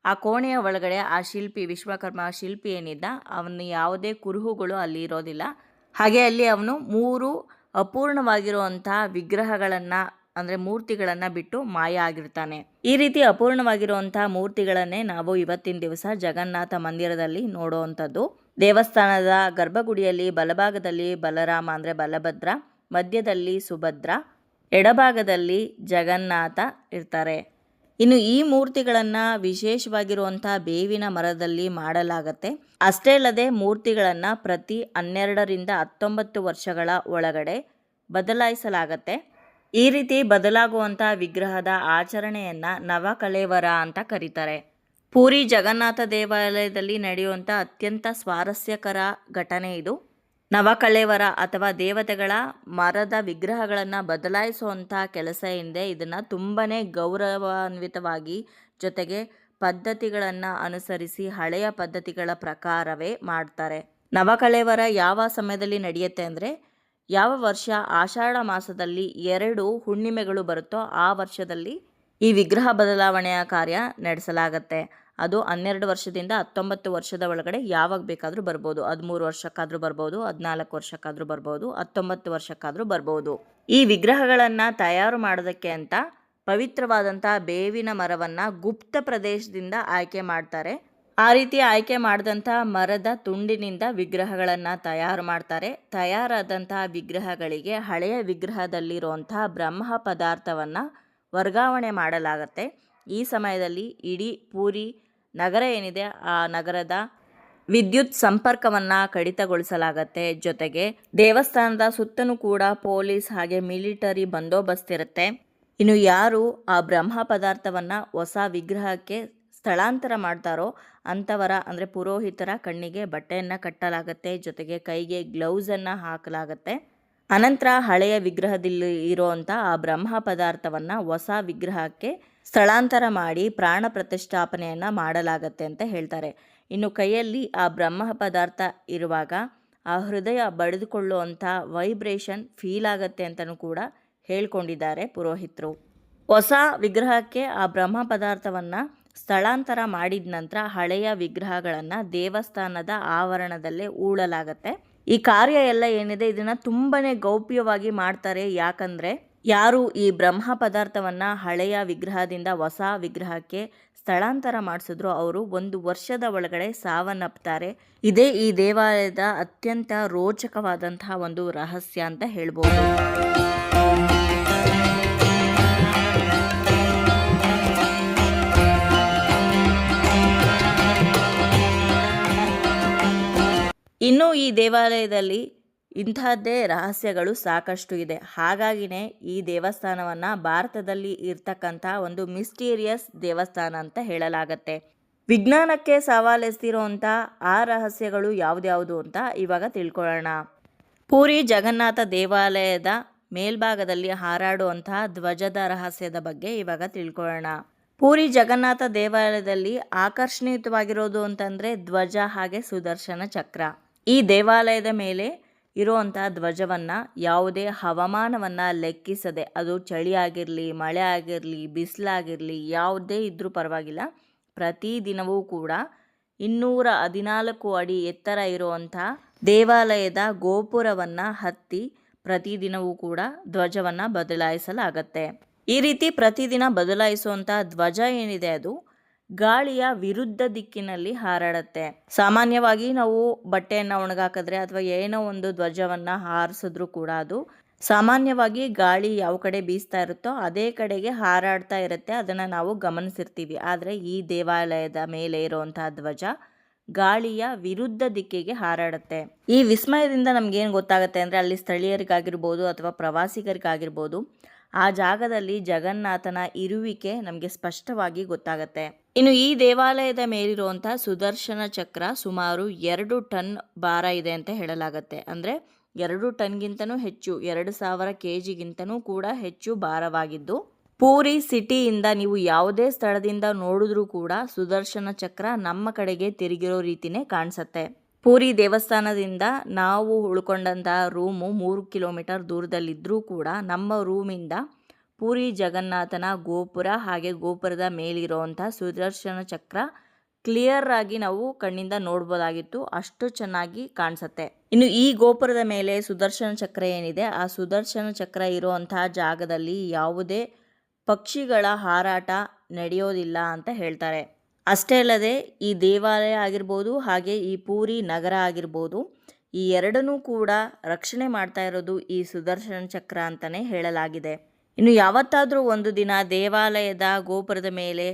ಆ ಕೋಣೆಯ ಒಳಗಡೆ ಆ ಶಿಲ್ಪಿ, ವಿಶ್ವಕರ್ಮ ಶಿಲ್ಪಿ ಏನಿದ್ದ, ಅವನು ಯಾವುದೇ ಕುರುಹುಗಳು ಅಲ್ಲಿ ಇರೋದಿಲ್ಲ. ಹಾಗೆ ಅಲ್ಲಿ ಅವನು 3 ಅಪೂರ್ಣವಾಗಿರುವಂತಹ ವಿಗ್ರಹಗಳನ್ನು ಅಂದರೆ ಮೂರ್ತಿಗಳನ್ನು ಬಿಟ್ಟು ಮಾಯ ಆಗಿರ್ತಾನೆ. ಈ ರೀತಿ ಅಪೂರ್ಣವಾಗಿರುವಂತಹ ಮೂರ್ತಿಗಳನ್ನೇ ನಾವು ಇವತ್ತಿನ ದಿವಸ ಜಗನ್ನಾಥ ಮಂದಿರದಲ್ಲಿ ನೋಡುವಂಥದ್ದು. ದೇವಸ್ಥಾನದ ಗರ್ಭಗುಡಿಯಲ್ಲಿ ಬಲಭಾಗದಲ್ಲಿ ಬಲರಾಮ ಅಂದರೆ ಬಲಭದ್ರ, ಮಧ್ಯದಲ್ಲಿ ಸುಭದ್ರ, ಎಡಭಾಗದಲ್ಲಿ ಜಗನ್ನಾಥ ಇರ್ತಾರೆ. ಇನ್ನು ಈ ಮೂರ್ತಿಗಳನ್ನು ವಿಶೇಷವಾಗಿರುವಂಥ ಬೇವಿನ ಮರದಲ್ಲಿ ಮಾಡಲಾಗತ್ತೆ. ಅಷ್ಟೇ ಅಲ್ಲದೆ ಮೂರ್ತಿಗಳನ್ನು ಪ್ರತಿ 12ರಿಂದ 19 ವರ್ಷಗಳ ಒಳಗಡೆ ಬದಲಾಯಿಸಲಾಗತ್ತೆ. ಈ ರೀತಿ ಬದಲಾಗುವಂಥ ವಿಗ್ರಹದ ಆಚರಣೆಯನ್ನು ನವಕಳೇವರ ಅಂತ ಕರೀತಾರೆ. ಪೂರಿ ಜಗನ್ನಾಥ ದೇವಾಲಯದಲ್ಲಿ ನಡೆಯುವಂಥ ಅತ್ಯಂತ ಸ್ವಾರಸ್ಯಕರ ಘಟನೆ ಇದು. ನವಕಳೇವರ ಅಥವಾ ದೇವತೆಗಳ ಮರದ ವಿಗ್ರಹಗಳನ್ನು ಬದಲಾಯಿಸುವಂಥ ಕೆಲಸ ಏನಿದೆ, ಇದನ್ನು ತುಂಬನೇ ಗೌರವಾನ್ವಿತವಾಗಿ ಜೊತೆಗೆ ಪದ್ಧತಿಗಳನ್ನು ಅನುಸರಿಸಿ ಹಳೆಯ ಪದ್ಧತಿಗಳ ಪ್ರಕಾರವೇ ಮಾಡ್ತಾರೆ. ನವಕಳೇವರ ಯಾವ ಸಮಯದಲ್ಲಿ ನಡೆಯುತ್ತೆ ಅಂದರೆ, ಯಾವ ವರ್ಷ ಆಷಾಢ ಮಾಸದಲ್ಲಿ 2 ಹುಣ್ಣಿಮೆಗಳು ಬರುತ್ತೋ ಆ ವರ್ಷದಲ್ಲಿ ಈ ವಿಗ್ರಹ ಬದಲಾವಣೆಯ ಕಾರ್ಯ ನಡೆಸಲಾಗತ್ತೆ. ಅದು 12 ವರ್ಷದಿಂದ 19 ವರ್ಷದ ಒಳಗಡೆ ಯಾವಾಗ ಬೇಕಾದರೂ ಬರ್ಬೋದು. 13 ವರ್ಷಕ್ಕಾದರೂ ಬರ್ಬೋದು, 14 ವರ್ಷಕ್ಕಾದರೂ ಬರ್ಬೋದು, 19 ವರ್ಷಕ್ಕಾದರೂ ಬರ್ಬೋದು. ಈ ವಿಗ್ರಹಗಳನ್ನು ತಯಾರು ಮಾಡೋದಕ್ಕೆ ಅಂತ ಪವಿತ್ರವಾದಂಥ ಬೇವಿನ ಮರವನ್ನು ಗುಪ್ತ ಪ್ರದೇಶದಿಂದ ಆಯ್ಕೆ ಮಾಡ್ತಾರೆ. ಆ ರೀತಿ ಆಯ್ಕೆ ಮಾಡಿದಂಥ ಮರದ ತುಂಡಿನಿಂದ ವಿಗ್ರಹಗಳನ್ನು ತಯಾರು ಮಾಡ್ತಾರೆ. ತಯಾರಾದಂತಹ ವಿಗ್ರಹಗಳಿಗೆ ಹಳೆಯ ವಿಗ್ರಹದಲ್ಲಿರುವಂತಹ ಬ್ರಹ್ಮ ಪದಾರ್ಥವನ್ನು ವರ್ಗಾವಣೆ ಮಾಡಲಾಗತ್ತೆ. ಈ ಸಮಯದಲ್ಲಿ ಇಡೀ ಪೂರಿ ನಗರ ಏನಿದೆ ಆ ನಗರದ ವಿದ್ಯುತ್ ಸಂಪರ್ಕವನ್ನು ಕಡಿತಗೊಳಿಸಲಾಗತ್ತೆ. ಜೊತೆಗೆ ದೇವಸ್ಥಾನದ ಸುತ್ತಲೂ ಕೂಡ ಪೊಲೀಸ್ ಹಾಗೆ ಮಿಲಿಟರಿ ಬಂದೋಬಸ್ತ್ ಇರುತ್ತೆ. ಇನ್ನು ಯಾರು ಆ ಬ್ರಹ್ಮ ಪದಾರ್ಥವನ್ನು ಹೊಸ ವಿಗ್ರಹಕ್ಕೆ ಸ್ಥಳಾಂತರ ಮಾಡ್ತಾರೋ ಅಂಥವರ ಅಂದರೆ ಪುರೋಹಿತರ ಕಣ್ಣಿಗೆ ಬಟ್ಟೆಯನ್ನು ಕಟ್ಟಲಾಗತ್ತೆ, ಜೊತೆಗೆ ಕೈಗೆ ಗ್ಲೌಸನ್ನು ಹಾಕಲಾಗತ್ತೆ. ಅನಂತರ ಹಳೆಯ ವಿಗ್ರಹದಲ್ಲಿ ಇರುವಂಥ ಆ ಬ್ರಹ್ಮ ಪದಾರ್ಥವನ್ನು ಹೊಸ ವಿಗ್ರಹಕ್ಕೆ ಸ್ಥಳಾಂತರ ಮಾಡಿ ಪ್ರಾಣ ಪ್ರತಿಷ್ಠಾಪನೆಯನ್ನು ಮಾಡಲಾಗತ್ತೆ ಅಂತ ಹೇಳ್ತಾರೆ. ಇನ್ನು ಕೈಯಲ್ಲಿ ಆ ಬ್ರಹ್ಮ ಪದಾರ್ಥ ಇರುವಾಗ ಆ ಹೃದಯ ಬಡಿದುಕೊಳ್ಳುವಂಥ ವೈಬ್ರೇಷನ್ ಫೀಲ್ ಆಗತ್ತೆ ಅಂತಲೂ ಕೂಡ ಹೇಳ್ಕೊಂಡಿದ್ದಾರೆ ಪುರೋಹಿತರು. ಹೊಸ ವಿಗ್ರಹಕ್ಕೆ ಆ ಬ್ರಹ್ಮ ಪದಾರ್ಥವನ್ನು ಸ್ಥಳಾಂತರ ಮಾಡಿದ ನಂತರ ಹಳೆಯ ವಿಗ್ರಹಗಳನ್ನು ದೇವಸ್ಥಾನದ ಆವರಣದಲ್ಲೇ ಹೂಳಲಾಗತ್ತೆ. ಈ ಕಾರ್ಯ ಎಲ್ಲ ಏನಿದೆ ಇದನ್ನು ತುಂಬನೇ ಗೌಪ್ಯವಾಗಿ ಮಾಡ್ತಾರೆ. ಯಾಕಂದರೆ ಯಾರು ಈ ಬ್ರಹ್ಮ ಪದಾರ್ಥವನ್ನು ಹಳೆಯ ವಿಗ್ರಹದಿಂದ ಹೊಸ ವಿಗ್ರಹಕ್ಕೆ ಸ್ಥಳಾಂತರ ಮಾಡಿಸಿದ್ರು ಅವರು 1 ವರ್ಷದ ಒಳಗಡೆ ಸಾವನ್ನಪ್ತಾರೆ. ಇದೇ ಈ ದೇವಾಲಯದ ಅತ್ಯಂತ ರೋಚಕವಾದಂತಹ ಒಂದು ರಹಸ್ಯ ಅಂತ ಹೇಳ್ಬೋದು. ಇನ್ನು ಈ ದೇವಾಲಯದಲ್ಲಿ ಇಂತಹದ್ದೇ ರಹಸ್ಯಗಳು ಸಾಕಷ್ಟು ಇದೆ. ಹಾಗಾಗಿನೇ ಈ ದೇವಸ್ಥಾನವನ್ನು ಭಾರತದಲ್ಲಿ ಇರ್ತಕ್ಕಂಥ ಒಂದು ಮಿಸ್ಟೀರಿಯಸ್ ದೇವಸ್ಥಾನ ಅಂತ ಹೇಳಲಾಗತ್ತೆ. ವಿಜ್ಞಾನಕ್ಕೆ ಸವಾಲೆಸ್ತಿರೋಂಥ ಆ ರಹಸ್ಯಗಳು ಯಾವ್ದ್ಯಾವುದು ಅಂತ ಇವಾಗ ತಿಳ್ಕೊಳ್ಳೋಣ. ಪೂರಿ ಜಗನ್ನಾಥ ದೇವಾಲಯದ ಮೇಲ್ಭಾಗದಲ್ಲಿ ಹಾರಾಡುವಂತಹ ಧ್ವಜದ ರಹಸ್ಯದ ಬಗ್ಗೆ ಇವಾಗ ತಿಳ್ಕೊಳ್ಳೋಣ. ಪೂರಿ ಜಗನ್ನಾಥ ದೇವಾಲಯದಲ್ಲಿ ಆಕರ್ಷಣೀಯವಾಗಿರೋದು ಅಂತಂದರೆ ಧ್ವಜ ಹಾಗೆ ಸುದರ್ಶನ ಚಕ್ರ. ಈ ದೇವಾಲಯದ ಮೇಲೆ ಇರುವಂಥ ಧ್ವಜವನ್ನು ಯಾವುದೇ ಹವಾಮಾನವನ್ನು ಲೆಕ್ಕಿಸದೆ, ಅದು ಚಳಿ ಆಗಿರಲಿ, ಮಳೆ ಆಗಿರಲಿ, ಬಿಸಿಲಾಗಿರಲಿ, ಯಾವುದೇ ಇದ್ರೂ ಪರವಾಗಿಲ್ಲ, ಪ್ರತಿದಿನವೂ ಕೂಡ 214 ಅಡಿ ಎತ್ತರ ಇರುವಂಥ ದೇವಾಲಯದ ಗೋಪುರವನ್ನು ಹತ್ತಿ ಪ್ರತಿದಿನವೂ ಕೂಡ ಧ್ವಜವನ್ನು ಬದಲಾಯಿಸಲಾಗತ್ತೆ. ಈ ರೀತಿ ಪ್ರತಿದಿನ ಬದಲಾಯಿಸುವಂಥ ಧ್ವಜ ಏನಿದೆ ಅದು ಗಾಳಿಯ ವಿರುದ್ಧ ದಿಕ್ಕಿನಲ್ಲಿ ಹಾರಾಡುತ್ತೆ. ಸಾಮಾನ್ಯವಾಗಿ ನಾವು ಬಟ್ಟೆಯನ್ನು ಒಣಗಾಕಿದ್ರೆ ಅಥವಾ ಏನೋ ಒಂದು ಧ್ವಜವನ್ನು ಹಾರಿಸಿದ್ರೂ ಕೂಡ ಅದು ಸಾಮಾನ್ಯವಾಗಿ ಗಾಳಿ ಯಾವ ಕಡೆ ಬೀಸ್ತಾ ಇರುತ್ತೋ ಅದೇ ಕಡೆಗೆ ಹಾರಾಡ್ತಾ ಇರುತ್ತೆ. ಅದನ್ನು ನಾವು ಗಮನಿಸಿರ್ತೀವಿ. ಆದರೆ ಈ ದೇವಾಲಯದ ಮೇಲೆ ಇರುವಂತಹ ಧ್ವಜ ಗಾಳಿಯ ವಿರುದ್ಧ ದಿಕ್ಕಿಗೆ ಹಾರಾಡುತ್ತೆ. ಈ ವಿಸ್ಮಯದಿಂದ ನಮಗೇನು ಗೊತ್ತಾಗುತ್ತೆ ಅಂದರೆ ಅಲ್ಲಿ ಸ್ಥಳೀಯರಿಗಾಗಿರ್ಬೋದು ಅಥವಾ ಪ್ರವಾಸಿಗರಿಗಾಗಿರ್ಬೋದು ಆ ಜಾಗದಲ್ಲಿ ಜಗನ್ನಾಥನ ಇರುವಿಕೆ ನಮಗೆ ಸ್ಪಷ್ಟವಾಗಿ ಗೊತ್ತಾಗತ್ತೆ. ಇನ್ನು ಈ ದೇವಾಲಯದ ಮೇಲಿರುವಂಥ ಸುದರ್ಶನ ಚಕ್ರ ಸುಮಾರು 2 ಟನ್ ಭಾರ ಇದೆ ಅಂತ ಹೇಳಲಾಗತ್ತೆ. ಅಂದರೆ 2 ಟನ್ಗಿಂತನೂ ಹೆಚ್ಚು, 2000 kgಗಿಂತನೂ ಕೂಡ ಹೆಚ್ಚು ಭಾರವಾಗಿದ್ದು, ಪೂರಿ ಸಿಟಿಯಿಂದ ನೀವು ಯಾವುದೇ ಸ್ಥಳದಿಂದ ನೋಡಿದ್ರೂ ಕೂಡ ಸುದರ್ಶನ ಚಕ್ರ ನಮ್ಮ ಕಡೆಗೆ ತಿರುಗಿರೋ ರೀತಿನೇ ಕಾಣಿಸುತ್ತೆ. ಪೂರಿ ದೇವಸ್ಥಾನದಿಂದ ನಾವು ಉಳ್ಕೊಂಡಂತಹ ರೂಮು 3 ಕಿಲೋಮೀಟರ್ ದೂರದಲ್ಲಿದ್ದರೂ ಕೂಡ ನಮ್ಮ ರೂಮಿಂದ ಪೂರಿ ಜಗನ್ನಾಥನ ಗೋಪುರ ಹಾಗೆ ಗೋಪುರದ ಮೇಲಿರುವಂಥ ಸುದರ್ಶನ ಚಕ್ರ ಕ್ಲಿಯರ್ ಆಗಿ ನಾವು ಕಣ್ಣಿಂದ ನೋಡ್ಬೋದಾಗಿತ್ತು. ಅಷ್ಟು ಚೆನ್ನಾಗಿ ಕಾಣಿಸುತ್ತೆ. ಇನ್ನು ಈ ಗೋಪುರದ ಮೇಲೆ ಸುದರ್ಶನ ಚಕ್ರ ಏನಿದೆ ಆ ಸುದರ್ಶನ ಚಕ್ರ ಇರುವಂತಹ ಜಾಗದಲ್ಲಿ ಯಾವುದೇ ಪಕ್ಷಿಗಳ ಹಾರಾಟ ನಡೆಯೋದಿಲ್ಲ ಅಂತ ಹೇಳ್ತಾರೆ. ಅಷ್ಟೇ ಅಲ್ಲದೆ ಈ ದೇವಾಲಯ ಆಗಿರ್ಬೋದು ಹಾಗೆ ಈ ಪೂರಿ ನಗರ ಆಗಿರ್ಬೋದು ಈ ಎರಡನ್ನೂ ಕೂಡ ರಕ್ಷಣೆ ಮಾಡ್ತಾ ಇರೋದು ಈ ಸುದರ್ಶನ ಚಕ್ರ ಅಂತಲೇ ಹೇಳಲಾಗಿದೆ. ಇನ್ನು ಯಾವತ್ತಾದರೂ ಒಂದು ದಿನ ದೇವಾಲಯದ ಗೋಪುರದ ಮೇಲೆ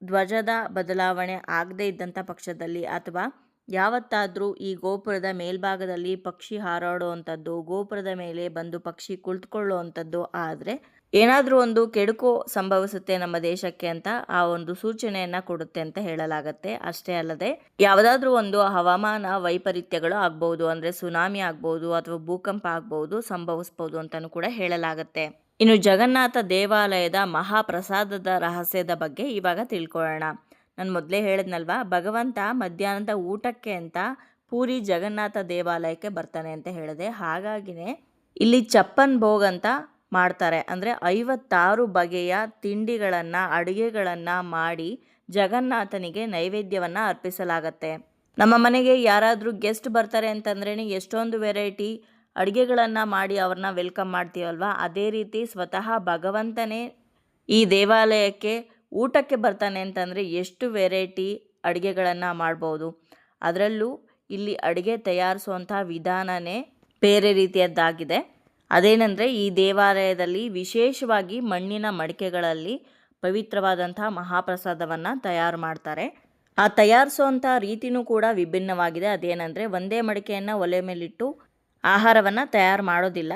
ಧ್ವಜದ ಬದಲಾವಣೆ ಆಗದೇ ಇದ್ದಂಥ ಪಕ್ಷದಲ್ಲಿ ಅಥವಾ ಯಾವತ್ತಾದರೂ ಈ ಗೋಪುರದ ಮೇಲ್ಭಾಗದಲ್ಲಿ ಪಕ್ಷಿ ಹಾರಾಡುವಂಥದ್ದು, ಗೋಪುರದ ಮೇಲೆ ಬಂದು ಪಕ್ಷಿ ಕುಳಿತುಕೊಳ್ಳುವಂಥದ್ದು ಆದರೆ ಏನಾದರೂ ಒಂದು ಕೆಡುಕು ಸಂಭವಿಸುತ್ತೆ ನಮ್ಮ ದೇಶಕ್ಕೆ ಅಂತ ಆ ಒಂದು ಸೂಚನೆಯನ್ನು ಕೊಡುತ್ತೆ ಅಂತ ಹೇಳಲಾಗತ್ತೆ. ಅಷ್ಟೇ ಅಲ್ಲದೆ ಯಾವುದಾದ್ರೂ ಒಂದು ಹವಾಮಾನ ವೈಪರೀತ್ಯಗಳು ಆಗ್ಬೋದು, ಅಂದರೆ ಸುನಾಮಿ ಆಗ್ಬೋದು ಅಥವಾ ಭೂಕಂಪ ಆಗ್ಬೋದು, ಸಂಭವಿಸ್ಬೋದು ಅಂತಲೂ ಕೂಡ ಹೇಳಲಾಗತ್ತೆ. ಇನ್ನು ಜಗನ್ನಾಥ ದೇವಾಲಯದ ಮಹಾಪ್ರಸಾದದ ರಹಸ್ಯದ ಬಗ್ಗೆ ಇವಾಗ ತಿಳ್ಕೊಳ್ಳೋಣ. ನಾನು ಮೊದಲೇ ಹೇಳಿದ್ನಲ್ವಾ, ಭಗವಂತ ಮಧ್ಯಾಹ್ನದ ಊಟಕ್ಕೆ ಅಂತ ಪೂರಿ ಜಗನ್ನಾಥ ದೇವಾಲಯಕ್ಕೆ ಬರ್ತಾನೆ ಅಂತ ಹೇಳಿದೆ. ಹಾಗಾಗಿನೇ ಇಲ್ಲಿ ಚಪ್ಪನ್ ಭೋಗ್ ಅಂತ ಮಾಡ್ತಾರೆ. ಅಂದರೆ 56 ಬಗೆಯ ತಿಂಡಿಗಳನ್ನು ಅಡುಗೆಗಳನ್ನು ಮಾಡಿ ಜಗನ್ನಾಥನಿಗೆ ನೈವೇದ್ಯವನ್ನು ಅರ್ಪಿಸಲಾಗತ್ತೆ. ನಮ್ಮ ಮನೆಗೆ ಯಾರಾದರೂ ಗೆಸ್ಟ್ ಬರ್ತಾರೆ ಅಂತಂದ್ರೇ ಎಷ್ಟೊಂದು ವೆರೈಟಿ ಅಡುಗೆಗಳನ್ನು ಮಾಡಿ ಅವ್ರನ್ನ ವೆಲ್ಕಮ್ ಮಾಡ್ತೀವಲ್ವ, ಅದೇ ರೀತಿ ಸ್ವತಃ ಭಗವಂತನೇ ಈ ದೇವಾಲಯಕ್ಕೆ ಊಟಕ್ಕೆ ಬರ್ತಾನೆ ಅಂತಂದರೆ ಎಷ್ಟು ವೆರೈಟಿ ಅಡುಗೆಗಳನ್ನು ಮಾಡ್ಬೋದು. ಅದರಲ್ಲೂ ಇಲ್ಲಿ ಅಡುಗೆ ತಯಾರಿಸುವಂಥ ವಿಧಾನವೇ ಬೇರೆ ರೀತಿಯದ್ದಾಗಿದೆ. ಅದೇನೆಂದರೆ ಈ ದೇವಾಲಯದಲ್ಲಿ ವಿಶೇಷವಾಗಿ ಮಣ್ಣಿನ ಮಡಿಕೆಗಳಲ್ಲಿ ಪವಿತ್ರವಾದಂಥ ಮಹಾಪ್ರಸಾದವನ್ನು ತಯಾರು ಮಾಡ್ತಾರೆ. ಆ ತಯಾರಿಸುವಂಥ ರೀತಿಯೂ ಕೂಡ ವಿಭಿನ್ನವಾಗಿದೆ. ಅದೇನೆಂದರೆ ಒಂದೇ ಮಡಿಕೆಯನ್ನು ಒಲೆ ಮೇಲಿಟ್ಟು ಆಹಾರವನ್ನು ತಯಾರು ಮಾಡೋದಿಲ್ಲ.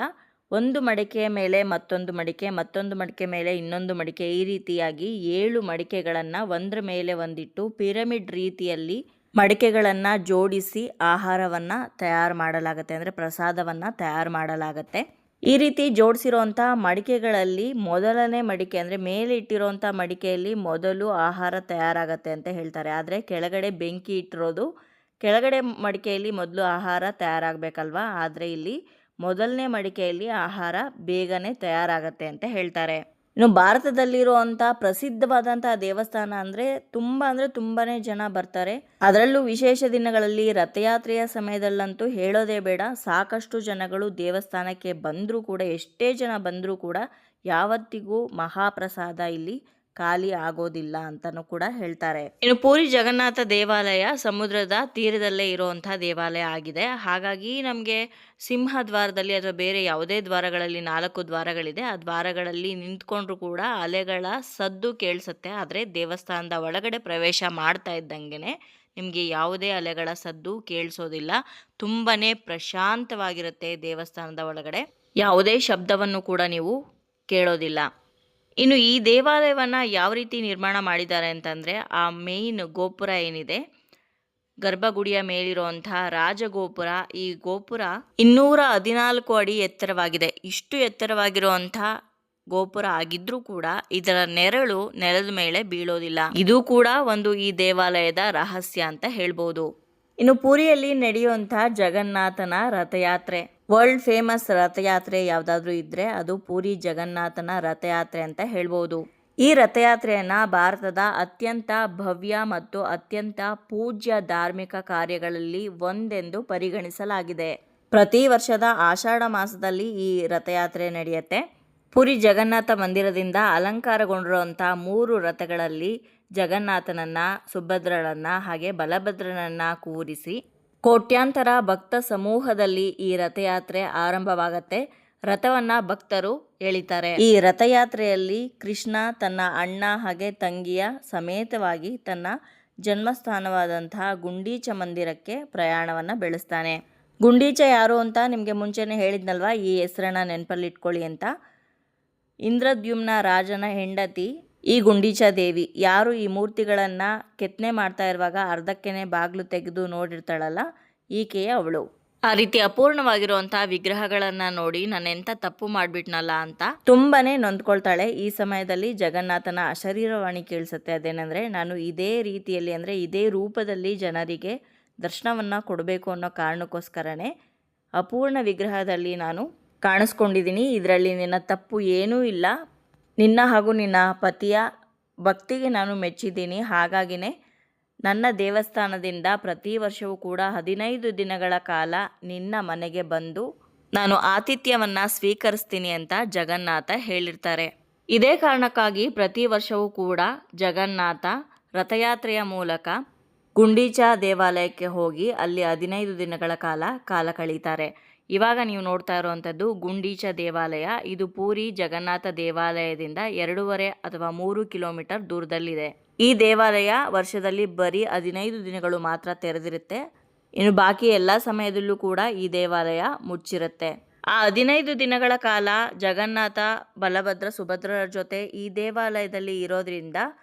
ಒಂದು ಮಡಿಕೆಯ ಮೇಲೆ ಮತ್ತೊಂದು ಮಡಿಕೆ, ಮತ್ತೊಂದು ಮಡಿಕೆ ಮೇಲೆ ಇನ್ನೊಂದು ಮಡಿಕೆ, ಈ ರೀತಿಯಾಗಿ 7 ಮಡಿಕೆಗಳನ್ನು ಒಂದರ ಮೇಲೆ ಒಂದಿಟ್ಟು ಪಿರಮಿಡ್ ರೀತಿಯಲ್ಲಿ ಮಡಿಕೆಗಳನ್ನು ಜೋಡಿಸಿ ಆಹಾರವನ್ನು ತಯಾರು ಮಾಡಲಾಗುತ್ತೆ, ಅಂದರೆ ಪ್ರಸಾದವನ್ನು ತಯಾರು ಮಾಡಲಾಗುತ್ತೆ. ಈ ರೀತಿ ಜೋಡಿಸಿರೋಂಥ ಮಡಿಕೆಗಳಲ್ಲಿ ಮೊದಲನೇ ಮಡಿಕೆ ಅಂದರೆ ಮೇಲೆ ಇಟ್ಟಿರೋಂಥ ಮಡಿಕೆಯಲ್ಲಿ ಮೊದಲು ಆಹಾರ ತಯಾರಾಗತ್ತೆ ಅಂತ ಹೇಳ್ತಾರೆ. ಆದರೆ ಕೆಳಗಡೆ ಬೆಂಕಿ ಇಟ್ಟಿರೋದು ಕೆಳಗಡೆ ಮಡಿಕೆಯಲ್ಲಿ ಮೊದಲು ಆಹಾರ ತಯಾರಾಗಬೇಕಲ್ವಾ, ಆದರೆ ಇಲ್ಲಿ ಮೊದಲನೇ ಮಡಿಕೆಯಲ್ಲಿ ಆಹಾರ ಬೇಗನೆ ತಯಾರಾಗತ್ತೆ ಅಂತ ಹೇಳ್ತಾರೆ. ಇನ್ನು ಭಾರತದಲ್ಲಿರುವಂಥ ಪ್ರಸಿದ್ಧವಾದಂಥ ದೇವಸ್ಥಾನ ಅಂದರೆ ತುಂಬಾನೇ ಜನ ಬರ್ತಾರೆ. ಅದರಲ್ಲೂ ವಿಶೇಷ ದಿನಗಳಲ್ಲಿ ರಥಯಾತ್ರೆಯ ಸಮಯದಲ್ಲಂತೂ ಹೇಳೋದೇ ಬೇಡ, ಸಾಕಷ್ಟು ಜನಗಳು ದೇವಸ್ಥಾನಕ್ಕೆ ಬಂದರೂ ಕೂಡ, ಎಷ್ಟೇ ಜನ ಬಂದರೂ ಕೂಡ ಯಾವತ್ತಿಗೂ ಮಹಾಪ್ರಸಾದ ಇಲ್ಲಿ ಖಾಲಿ ಆಗೋದಿಲ್ಲ ಅಂತಲೂ ಕೂಡ ಹೇಳ್ತಾರೆ. ಇನ್ನು ಪೂರಿ ಜಗನ್ನಾಥ ದೇವಾಲಯ ಸಮುದ್ರದ ತೀರದಲ್ಲೇ ಇರುವಂಥ ದೇವಾಲಯ ಆಗಿದೆ. ಹಾಗಾಗಿ ನಮಗೆ ಸಿಂಹದ್ವಾರದಲ್ಲಿ ಅಥವಾ ಬೇರೆ ಯಾವುದೇ ದ್ವಾರಗಳಲ್ಲಿ 4 ದ್ವಾರಗಳಿದೆ. ಆ ದ್ವಾರಗಳಲ್ಲಿ ನಿಂತ್ಕೊಂಡ್ರು ಕೂಡ ಅಲೆಗಳ ಸದ್ದು ಕೇಳಿಸುತ್ತೆ. ಆದರೆ ದೇವಸ್ಥಾನದ ಒಳಗಡೆ ಪ್ರವೇಶ ಮಾಡ್ತಾ ಇದ್ದಂಗೆ ನಿಮಗೆ ಯಾವುದೇ ಅಲೆಗಳ ಸದ್ದು ಕೇಳಿಸೋದಿಲ್ಲ. ತುಂಬನೇ ಪ್ರಶಾಂತವಾಗಿರುತ್ತೆ ದೇವಸ್ಥಾನದ ಒಳಗಡೆ, ಯಾವುದೇ ಶಬ್ದವನ್ನು ಕೂಡ ನೀವು ಕೇಳೋದಿಲ್ಲ. ಇನ್ನು ಈ ದೇವಾಲಯವನ್ನು ಯಾವ ರೀತಿ ನಿರ್ಮಾಣ ಮಾಡಿದ್ದಾರೆ ಅಂತಂದರೆ, ಆ ಮೇಯ್ನ್ ಗೋಪುರ ಏನಿದೆ, ಗರ್ಭಗುಡಿಯ ಮೇಲಿರುವಂಥ ರಾಜಗೋಪುರ, ಈ ಗೋಪುರ 214 ಅಡಿ ಎತ್ತರವಾಗಿದೆ. ಇಷ್ಟು ಎತ್ತರವಾಗಿರುವಂಥ ಗೋಪುರ ಆಗಿದ್ರೂ ಕೂಡ ಇದರ ನೆರಳು ನೆಲದ ಮೇಲೆ ಬೀಳೋದಿಲ್ಲ. ಇದು ಕೂಡ ಒಂದು ಈ ದೇವಾಲಯದ ರಹಸ್ಯ ಅಂತ ಹೇಳ್ಬೋದು. ಇನ್ನು ಪುರಿಯಲ್ಲಿ ನಡೆಯುವಂಥ ಜಗನ್ನಾಥನ ರಥಯಾತ್ರೆ, ವರ್ಲ್ಡ್ ಫೇಮಸ್ ರಥಯಾತ್ರೆ ಯಾವುದಾದ್ರೂ ಇದ್ದರೆ ಅದು ಪುರಿ ಜಗನ್ನಾಥನ ರಥಯಾತ್ರೆ ಅಂತ ಹೇಳ್ಬೋದು. ಈ ರಥಯಾತ್ರೆಯನ್ನು ಭಾರತದ ಅತ್ಯಂತ ಭವ್ಯ ಮತ್ತು ಅತ್ಯಂತ ಪೂಜ್ಯ ಧಾರ್ಮಿಕ ಕಾರ್ಯಗಳಲ್ಲಿ ಒಂದೆಂದು ಪರಿಗಣಿಸಲಾಗಿದೆ. ಪ್ರತಿ ವರ್ಷದ ಆಷಾಢ ಮಾಸದಲ್ಲಿ ಈ ರಥಯಾತ್ರೆ ನಡೆಯುತ್ತೆ. ಪುರಿ ಜಗನ್ನಾಥ ಮಂದಿರದಿಂದ ಅಲಂಕಾರಗೊಂಡಿರುವಂಥ 3 ರಥಗಳಲ್ಲಿ ಜಗನ್ನಾಥನನ್ನು, ಸುಭದ್ರಳನ್ನು ಹಾಗೆ ಬಲಭದ್ರನನ್ನು ಕೂರಿಸಿ ಕೋಟ್ಯಾಂತರ ಭಕ್ತ ಸಮೂಹದಲ್ಲಿ ಈ ರಥಯಾತ್ರೆ ಆರಂಭವಾಗತ್ತೆ. ರಥವನ್ನು ಭಕ್ತರು ಎಳಿತಾರೆ. ಈ ರಥಯಾತ್ರೆಯಲ್ಲಿ ಕೃಷ್ಣ ತನ್ನ ಅಣ್ಣ ಹಾಗೆ ತಂಗಿಯ ಸಮೇತವಾಗಿ ತನ್ನ ಜನ್ಮಸ್ಥಾನವಾದಂತಹ ಗುಂಡೀಚ ಮಂದಿರಕ್ಕೆ ಪ್ರಯಾಣವನ್ನು ಬೆಳೆಸ್ತಾನೆ. ಗುಂಡೀಚ ಯಾರು ಅಂತ ನಿಮಗೆ ಮುಂಚೆನೇ ಹೇಳಿದ್ನಲ್ವ, ಈ ಹೆಸರನ್ನು ನೆನಪಲ್ಲಿಟ್ಕೊಳ್ಳಿ ಅಂತ. ಇಂದ್ರದ್ಯುಮ್ನ ರಾಜನ ಹೆಂಡತಿ ಈ ಗುಂಡೀಚ ದೇವಿ. ಯಾರು ಈ ಮೂರ್ತಿಗಳನ್ನು ಕೆತ್ತನೆ ಮಾಡ್ತಾ ಇರುವಾಗ ಅರ್ಧಕ್ಕೇನೆ ಬಾಗಿಲು ತೆಗೆದು ನೋಡಿರ್ತಾಳಲ್ಲ, ಈಕೆಯೇ ಅವಳು. ಆ ರೀತಿ ಅಪೂರ್ಣವಾಗಿರುವಂತಹ ವಿಗ್ರಹಗಳನ್ನು ನೋಡಿ ನಾನು ಎಂಥ ತಪ್ಪು ಮಾಡಿಬಿಟ್ನಲ್ಲ ಅಂತ ತುಂಬಾನೇ ನೊಂದ್ಕೊಳ್ತಾಳೆ. ಈ ಸಮಯದಲ್ಲಿ ಜಗನ್ನಾಥನ ಅಶರೀರವಾಣಿ ಕೇಳಿಸುತ್ತೆ. ಅದೇನೆಂದರೆ, ನಾನು ಇದೇ ರೀತಿಯಲ್ಲಿ ಅಂದರೆ ಇದೇ ರೂಪದಲ್ಲಿ ಜನರಿಗೆ ದರ್ಶನವನ್ನು ಕೊಡಬೇಕು ಅನ್ನೋ ಕಾರಣಕ್ಕೋಸ್ಕರನೇ ಅಪೂರ್ಣ ವಿಗ್ರಹದಲ್ಲಿ ನಾನು ಕಾಣಿಸ್ಕೊಂಡಿದ್ದೀನಿ. ಇದರಲ್ಲಿ ನಿನ್ನ ತಪ್ಪು ಏನೂ ಇಲ್ಲ. ನಿನ್ನ ಹಾಗೂ ನಿನ್ನ ಪತಿಯ ಭಕ್ತಿಗೆ ನಾನು ಮೆಚ್ಚಿದ್ದೀನಿ. ಹಾಗಾಗಿನೇ ನನ್ನ ದೇವಸ್ಥಾನದಿಂದ ಪ್ರತಿ ವರ್ಷವೂ ಕೂಡ 15 ದಿನಗಳ ಕಾಲ ನಿನ್ನ ಮನೆಗೆ ಬಂದು ನಾನು ಆತಿಥ್ಯವನ್ನು ಸ್ವೀಕರಿಸ್ತೀನಿ ಅಂತ ಜಗನ್ನಾಥ ಹೇಳಿರ್ತಾರೆ. ಇದೇ ಕಾರಣಕ್ಕಾಗಿ ಪ್ರತಿ ವರ್ಷವೂ ಕೂಡ ಜಗನ್ನಾಥ ರಥಯಾತ್ರೆಯ ಮೂಲಕ ಗುಂಡೀಚ ದೇವಾಲಯಕ್ಕೆ ಹೋಗಿ ಅಲ್ಲಿ 15 ದಿನಗಳ ಕಾಲ ಕಳೀತಾರೆ. ಇವಾಗ ನೀವು ನೋಡ್ತಾ ಇರುವಂಥದ್ದು ಗುಂಡೀಚ ದೇವಾಲಯ. ಇದು ಪೂರಿ ಜಗನ್ನಾಥ ದೇವಾಲಯದಿಂದ 2.5 ಅಥವಾ 3 ಕಿಲೋಮೀಟರ್ ದೂರದಲ್ಲಿದೆ. ಈ ದೇವಾಲಯ ವರ್ಷದಲ್ಲಿ ಬರೀ 15 ದಿನಗಳು ಮಾತ್ರ ತೆರೆದಿರುತ್ತೆ. ಇನ್ನು ಬಾಕಿ ಎಲ್ಲ ಸಮಯದಲ್ಲೂ ಕೂಡ ಈ ದೇವಾಲಯ ಮುಚ್ಚಿರುತ್ತೆ. ಆ 15 ದಿನಗಳ ಕಾಲ ಜಗನ್ನಾಥ, ಬಲಭದ್ರ, ಸುಭದ್ರರ ಜೊತೆ ಈ ದೇವಾಲಯದಲ್ಲಿ ಇರೋದ್ರಿಂದ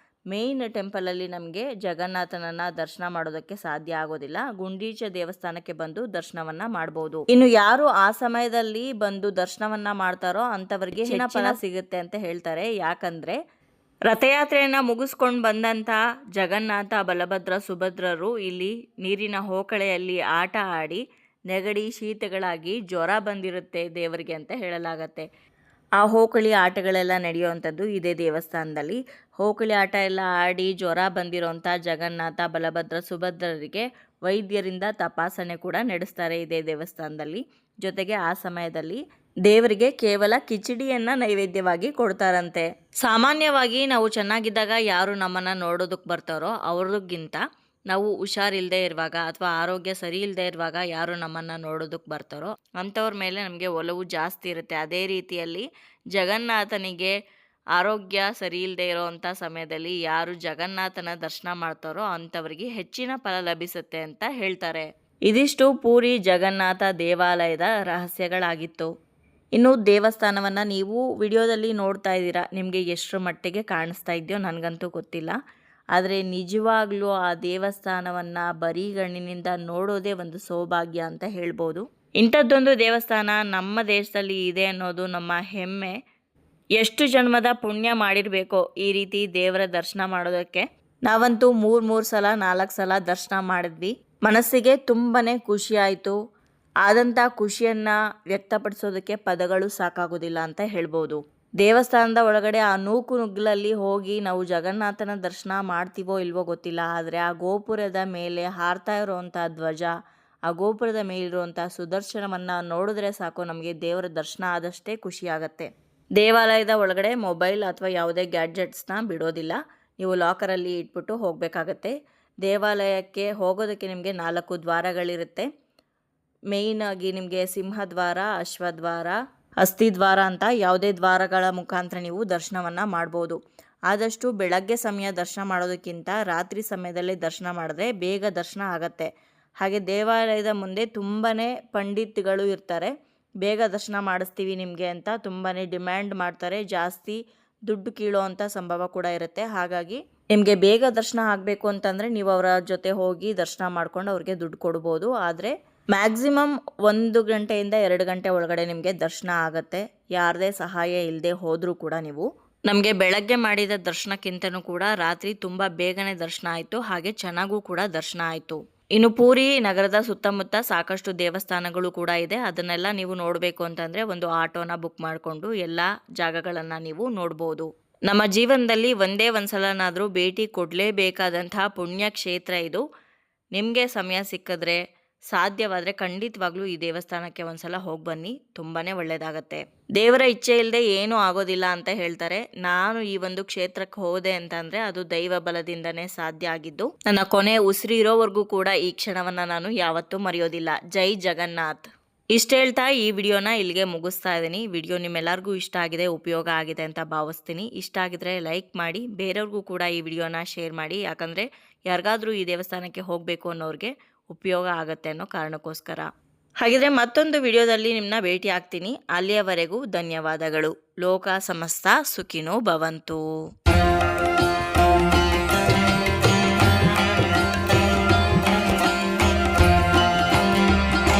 ಮೇಯ್ನ್ ಟೆಂಪಲಲ್ಲಿ ನಮಗೆ ಜಗನ್ನಾಥನನ್ನ ದರ್ಶನ ಮಾಡೋದಕ್ಕೆ ಸಾಧ್ಯ ಆಗೋದಿಲ್ಲ. ಗುಂಡೀಚ ದೇವಸ್ಥಾನಕ್ಕೆ ಬಂದು ದರ್ಶನವನ್ನ ಮಾಡ್ಬೋದು. ಇನ್ನು ಯಾರು ಆ ಸಮಯದಲ್ಲಿ ಬಂದು ದರ್ಶನವನ್ನ ಮಾಡ್ತಾರೋ ಅಂಥವ್ರಿಗೆ ಹೆಚ್ಚಿನ ಫಲ ಸಿಗುತ್ತೆ ಅಂತ ಹೇಳ್ತಾರೆ. ಯಾಕಂದ್ರೆ ರಥಯಾತ್ರೆಯನ್ನ ಮುಗಿಸ್ಕೊಂಡು ಬಂದಂಥ ಜಗನ್ನಾಥ, ಬಲಭದ್ರ, ಸುಭದ್ರರು ಇಲ್ಲಿ ನೀರಿನ ಹೋಕಳೆಯಲ್ಲಿ ಆಟ ಆಡಿ ನೆಗಡಿ ಶೀತಗಳಾಗಿ ಜ್ವರ ಬಂದಿರುತ್ತೆ ದೇವರಿಗೆ ಅಂತ ಹೇಳಲಾಗತ್ತೆ. ಆ ಹೋಕಳಿ ಆಟಗಳೆಲ್ಲ ನಡೆಯುವಂಥದ್ದು ಇದೇ ದೇವಸ್ಥಾನದಲ್ಲಿ. ಹೋಕಳಿ ಆಟ ಎಲ್ಲ ಆಡಿ ಜ್ವರ ಬಂದಿರೋಂಥ ಜಗನ್ನಾಥ, ಬಲಭದ್ರ, ಸುಭದ್ರರಿಗೆ ವೈದ್ಯರಿಂದ ತಪಾಸಣೆ ಕೂಡ ನಡೆಸ್ತಾರೆ ಇದೇ ದೇವಸ್ಥಾನದಲ್ಲಿ. ಜೊತೆಗೆ ಆ ಸಮಯದಲ್ಲಿ ದೇವರಿಗೆ ಕೇವಲ ಕಿಚಡಿಯನ್ನು ನೈವೇದ್ಯವಾಗಿ ಕೊಡ್ತಾರಂತೆ. ಸಾಮಾನ್ಯವಾಗಿ ನಾವು ಚೆನ್ನಾಗಿದ್ದಾಗ ಯಾರು ನಮ್ಮನ್ನು ನೋಡೋದಕ್ಕೆ ಬರ್ತಾರೋ ಅವ್ರಿಗಿಂತ ನಾವು ಹುಷಾರಿಲ್ಲದೆ ಇರುವಾಗ ಅಥವಾ ಆರೋಗ್ಯ ಸರಿ ಇಲ್ಲದೆ ಇರುವಾಗ ಯಾರು ನಮ್ಮನ್ನು ನೋಡೋದಕ್ಕೆ ಬರ್ತಾರೋ ಅಂಥವ್ರ ಮೇಲೆ ನಮಗೆ ಒಲವು ಜಾಸ್ತಿ ಇರುತ್ತೆ. ಅದೇ ರೀತಿಯಲ್ಲಿ ಜಗನ್ನಾಥನಿಗೆ ಆರೋಗ್ಯ ಸರಿ ಇಲ್ಲದೆ ಇರೋವಂಥ ಸಮಯದಲ್ಲಿ ಯಾರು ಜಗನ್ನಾಥನ ದರ್ಶನ ಮಾಡ್ತಾರೋ ಅಂಥವ್ರಿಗೆ ಹೆಚ್ಚಿನ ಫಲ ಲಭಿಸುತ್ತೆ ಅಂತ ಹೇಳ್ತಾರೆ. ಇದಿಷ್ಟು ಪೂರಿ ಜಗನ್ನಾಥ ದೇವಾಲಯದ ರಹಸ್ಯಗಳಾಗಿತ್ತು. ಇನ್ನು ದೇವಸ್ಥಾನವನ್ನು ನೀವು ವಿಡಿಯೋದಲ್ಲಿ ನೋಡ್ತಾ ಇದ್ದೀರಾ, ನಿಮಗೆ ಎಷ್ಟರ ಮಟ್ಟಿಗೆ ಕಾಣಿಸ್ತಾ ಇದೆಯೋ ನನಗಂತೂ ಗೊತ್ತಿಲ್ಲ. ಆದರೆ ನಿಜವಾಗ್ಲೂ ಆ ದೇವಸ್ಥಾನವನ್ನು ಬರಿಗಣ್ಣಿನಿಂದ ನೋಡೋದೇ ಒಂದು ಸೌಭಾಗ್ಯ ಅಂತ ಹೇಳ್ಬೋದು. ಇಂಥದ್ದೊಂದು ದೇವಸ್ಥಾನ ನಮ್ಮ ದೇಶದಲ್ಲಿ ಇದೆ ಅನ್ನೋದು ನಮ್ಮ ಹೆಮ್ಮೆ. ಎಷ್ಟು ಜನ್ಮದ ಪುಣ್ಯ ಮಾಡಿರಬೇಕೋ ಈ ರೀತಿ ದೇವರ ದರ್ಶನ ಮಾಡೋದಕ್ಕೆ. ನಾವಂತೂ ಮೂರು ಸಲ 4 ಸಲ ದರ್ಶನ ಮಾಡಿದ್ವಿ. ಮನಸ್ಸಿಗೆ ತುಂಬಾ ಖುಷಿ ಆಯಿತು. ಆದಂಥ ಖುಷಿಯನ್ನು ವ್ಯಕ್ತಪಡಿಸೋದಕ್ಕೆ ಪದಗಳು ಸಾಕಾಗೋದಿಲ್ಲ ಅಂತ ಹೇಳ್ಬೋದು. ದೇವಸ್ಥಾನದ ಒಳಗಡೆ ಆ ನೂಕು ನುಗ್ಗಲಲ್ಲಿ ಹೋಗಿ ನಾವು ಜಗನ್ನಾಥನ ದರ್ಶನ ಮಾಡ್ತೀವೋ ಇಲ್ವೋ ಗೊತ್ತಿಲ್ಲ. ಆದರೆ ಆ ಗೋಪುರದ ಮೇಲೆ ಹಾರ್ತಾ ಇರೋವಂಥ ಧ್ವಜ, ಆ ಗೋಪುರದ ಮೇಲಿರುವಂಥ ಸುದರ್ಶನವನ್ನು ನೋಡಿದ್ರೆ ಸಾಕು, ನಮಗೆ ದೇವರ ದರ್ಶನ ಆದಷ್ಟೇ ಖುಷಿಯಾಗತ್ತೆ. ದೇವಾಲಯದ ಒಳಗಡೆ ಮೊಬೈಲ್ ಅಥವಾ ಯಾವುದೇ ಗ್ಯಾಡ್ಜೆಟ್ಸ್ನ ಬಿಡೋದಿಲ್ಲ. ನೀವು ಲಾಕರಲ್ಲಿ ಇಟ್ಬಿಟ್ಟು ಹೋಗಬೇಕಾಗತ್ತೆ. ದೇವಾಲಯಕ್ಕೆ ಹೋಗೋದಕ್ಕೆ ನಿಮಗೆ 4 ದ್ವಾರಗಳಿರುತ್ತೆ. ಮೇಯ್ನಾಗಿ ನಿಮಗೆ ಸಿಂಹದ್ವಾರ, ಅಶ್ವದ್ವಾರ, ಹಸ್ತಿದ್ವಾರ ಅಂತ ಯಾವುದೇ ದ್ವಾರಗಳ ಮುಖಾಂತರ ನೀವು ದರ್ಶನವನ್ನು ಮಾಡ್ಬೋದು. ಆದಷ್ಟು ಬೆಳಗ್ಗೆ ಸಮಯ ದರ್ಶನ ಮಾಡೋದಕ್ಕಿಂತ ರಾತ್ರಿ ಸಮಯದಲ್ಲಿ ದರ್ಶನ ಮಾಡಿದ್ರೆ ಬೇಗ ದರ್ಶನ ಆಗತ್ತೆ. ಹಾಗೆ ದೇವಾಲಯದ ಮುಂದೆ ತುಂಬಾ ಪಂಡಿತ್ಗಳು ಇರ್ತಾರೆ. ಬೇಗ ದರ್ಶನ ಮಾಡಿಸ್ತೀವಿ ನಿಮಗೆ ಅಂತ ತುಂಬಾ ಡಿಮ್ಯಾಂಡ್ ಮಾಡ್ತಾರೆ. ಜಾಸ್ತಿ ದುಡ್ಡು ಕೀಳೋ ಅಂಥ ಸಂಭವ ಕೂಡ ಇರುತ್ತೆ. ಹಾಗಾಗಿ ನಿಮಗೆ ಬೇಗ ದರ್ಶನ ಆಗಬೇಕು ಅಂತಂದರೆ ನೀವು ಅವರ ಜೊತೆ ಹೋಗಿ ದರ್ಶನ ಮಾಡ್ಕೊಂಡು ಅವ್ರಿಗೆ ದುಡ್ಡು ಕೊಡ್ಬೋದು. ಆದರೆ ಮ್ಯಾಕ್ಸಿಮಮ್ 1 ಗಂಟೆಯಿಂದ 2 ಗಂಟೆ ಒಳಗಡೆ ನಿಮಗೆ ದರ್ಶನ ಆಗುತ್ತೆ, ಯಾರದೇ ಸಹಾಯ ಇಲ್ಲದೆ ಹೋದರೂ ಕೂಡ. ನೀವು ನಮಗೆ ಬೆಳಗ್ಗೆ ಮಾಡಿದ ದರ್ಶನಕ್ಕಿಂತನೂ ಕೂಡ ರಾತ್ರಿ ತುಂಬ ಬೇಗನೆ ದರ್ಶನ ಆಯಿತು. ಹಾಗೆ ಚೆನ್ನಾಗೂ ಕೂಡ ದರ್ಶನ ಆಯಿತು. ಇನ್ನು ಪೂರಿ ನಗರದ ಸುತ್ತಮುತ್ತ ಸಾಕಷ್ಟು ದೇವಸ್ಥಾನಗಳು ಕೂಡ ಇದೆ. ಅದನ್ನೆಲ್ಲ ನೀವು ನೋಡಬೇಕು ಅಂತಂದರೆ ಒಂದು ಆಟೋನ ಬುಕ್ ಮಾಡಿಕೊಂಡು ಎಲ್ಲ ಜಾಗಗಳನ್ನು ನೀವು ನೋಡ್ಬೋದು. ನಮ್ಮ ಜೀವನದಲ್ಲಿ ಒಂದೇ ಸಲನಾದರೂ ಭೇಟಿ ಕೊಡಲೇಬೇಕಾದಂತಹ ಪುಣ್ಯ ಕ್ಷೇತ್ರ ಇದು. ನಿಮಗೆ ಸಮಯ ಸಿಕ್ಕಿದ್ರೆ, ಸಾಧ್ಯವಾದರೆ ಖಂಡಿತವಾಗ್ಲೂ ಈ ದೇವಸ್ಥಾನಕ್ಕೆ ಒಂದ್ಸಲ ಹೋಗಿ ಬನ್ನಿ, ತುಂಬಾ ಒಳ್ಳೆಯದಾಗತ್ತೆ. ದೇವರ ಇಚ್ಛೆ ಇಲ್ಲದೆ ಏನೂ ಆಗೋದಿಲ್ಲ ಅಂತ ಹೇಳ್ತಾರೆ. ನಾನು ಈ ಒಂದು ಕ್ಷೇತ್ರಕ್ಕೆ ಹೋದೆ ಅಂತಂದರೆ ಅದು ದೈವ ಬಲದಿಂದನೇ ಸಾಧ್ಯ ಆಗಿದ್ದು. ನನ್ನ ಕೊನೆ ಉಸಿರಿರೋವರೆಗೂ ಕೂಡ ಈ ಕ್ಷಣವನ್ನು ನಾನು ಯಾವತ್ತೂ ಮರೆಯೋದಿಲ್ಲ. ಜೈ ಜಗನ್ನಾಥ್. ಇಷ್ಟು ಹೇಳ್ತಾ ಈ ವಿಡಿಯೋನ ಇಲ್ಲಿಗೆ ಮುಗಿಸ್ತಾ ಇದ್ದೀನಿ. ವಿಡಿಯೋ ನಿಮ್ಮೆಲ್ಲರಿಗೂ ಇಷ್ಟ ಆಗಿದೆ, ಉಪಯೋಗ ಆಗಿದೆ ಅಂತ ಭಾವಿಸ್ತೀನಿ. ಇಷ್ಟ ಆಗಿದ್ರೆ ಲೈಕ್ ಮಾಡಿ, ಬೇರೆಯವ್ರಿಗೂ ಕೂಡ ಈ ವಿಡಿಯೋನ ಶೇರ್ ಮಾಡಿ. ಯಾಕಂದರೆ ಯಾರಿಗಾದ್ರೂ ಈ ದೇವಸ್ಥಾನಕ್ಕೆ ಹೋಗಬೇಕು ಅನ್ನೋರಿಗೆ ಉಪಯೋಗ ಆಗುತ್ತೆ ಅನ್ನೋ ಕಾರಣಕ್ಕೋಸ್ಕರ. ಹಾಗಿದ್ರೆ ಮತ್ತೊಂದು ವಿಡಿಯೋದಲ್ಲಿ ನಿಮ್ಮನ್ನ ಭೇಟಿ ಆಗ್ತೀನಿ. ಅಲ್ಲಿಯವರೆಗೂ ಧನ್ಯವಾದಗಳು. ಲೋಕ ಸಮಸ್ತ ಸುಖಿನೋ ಭವಂತು.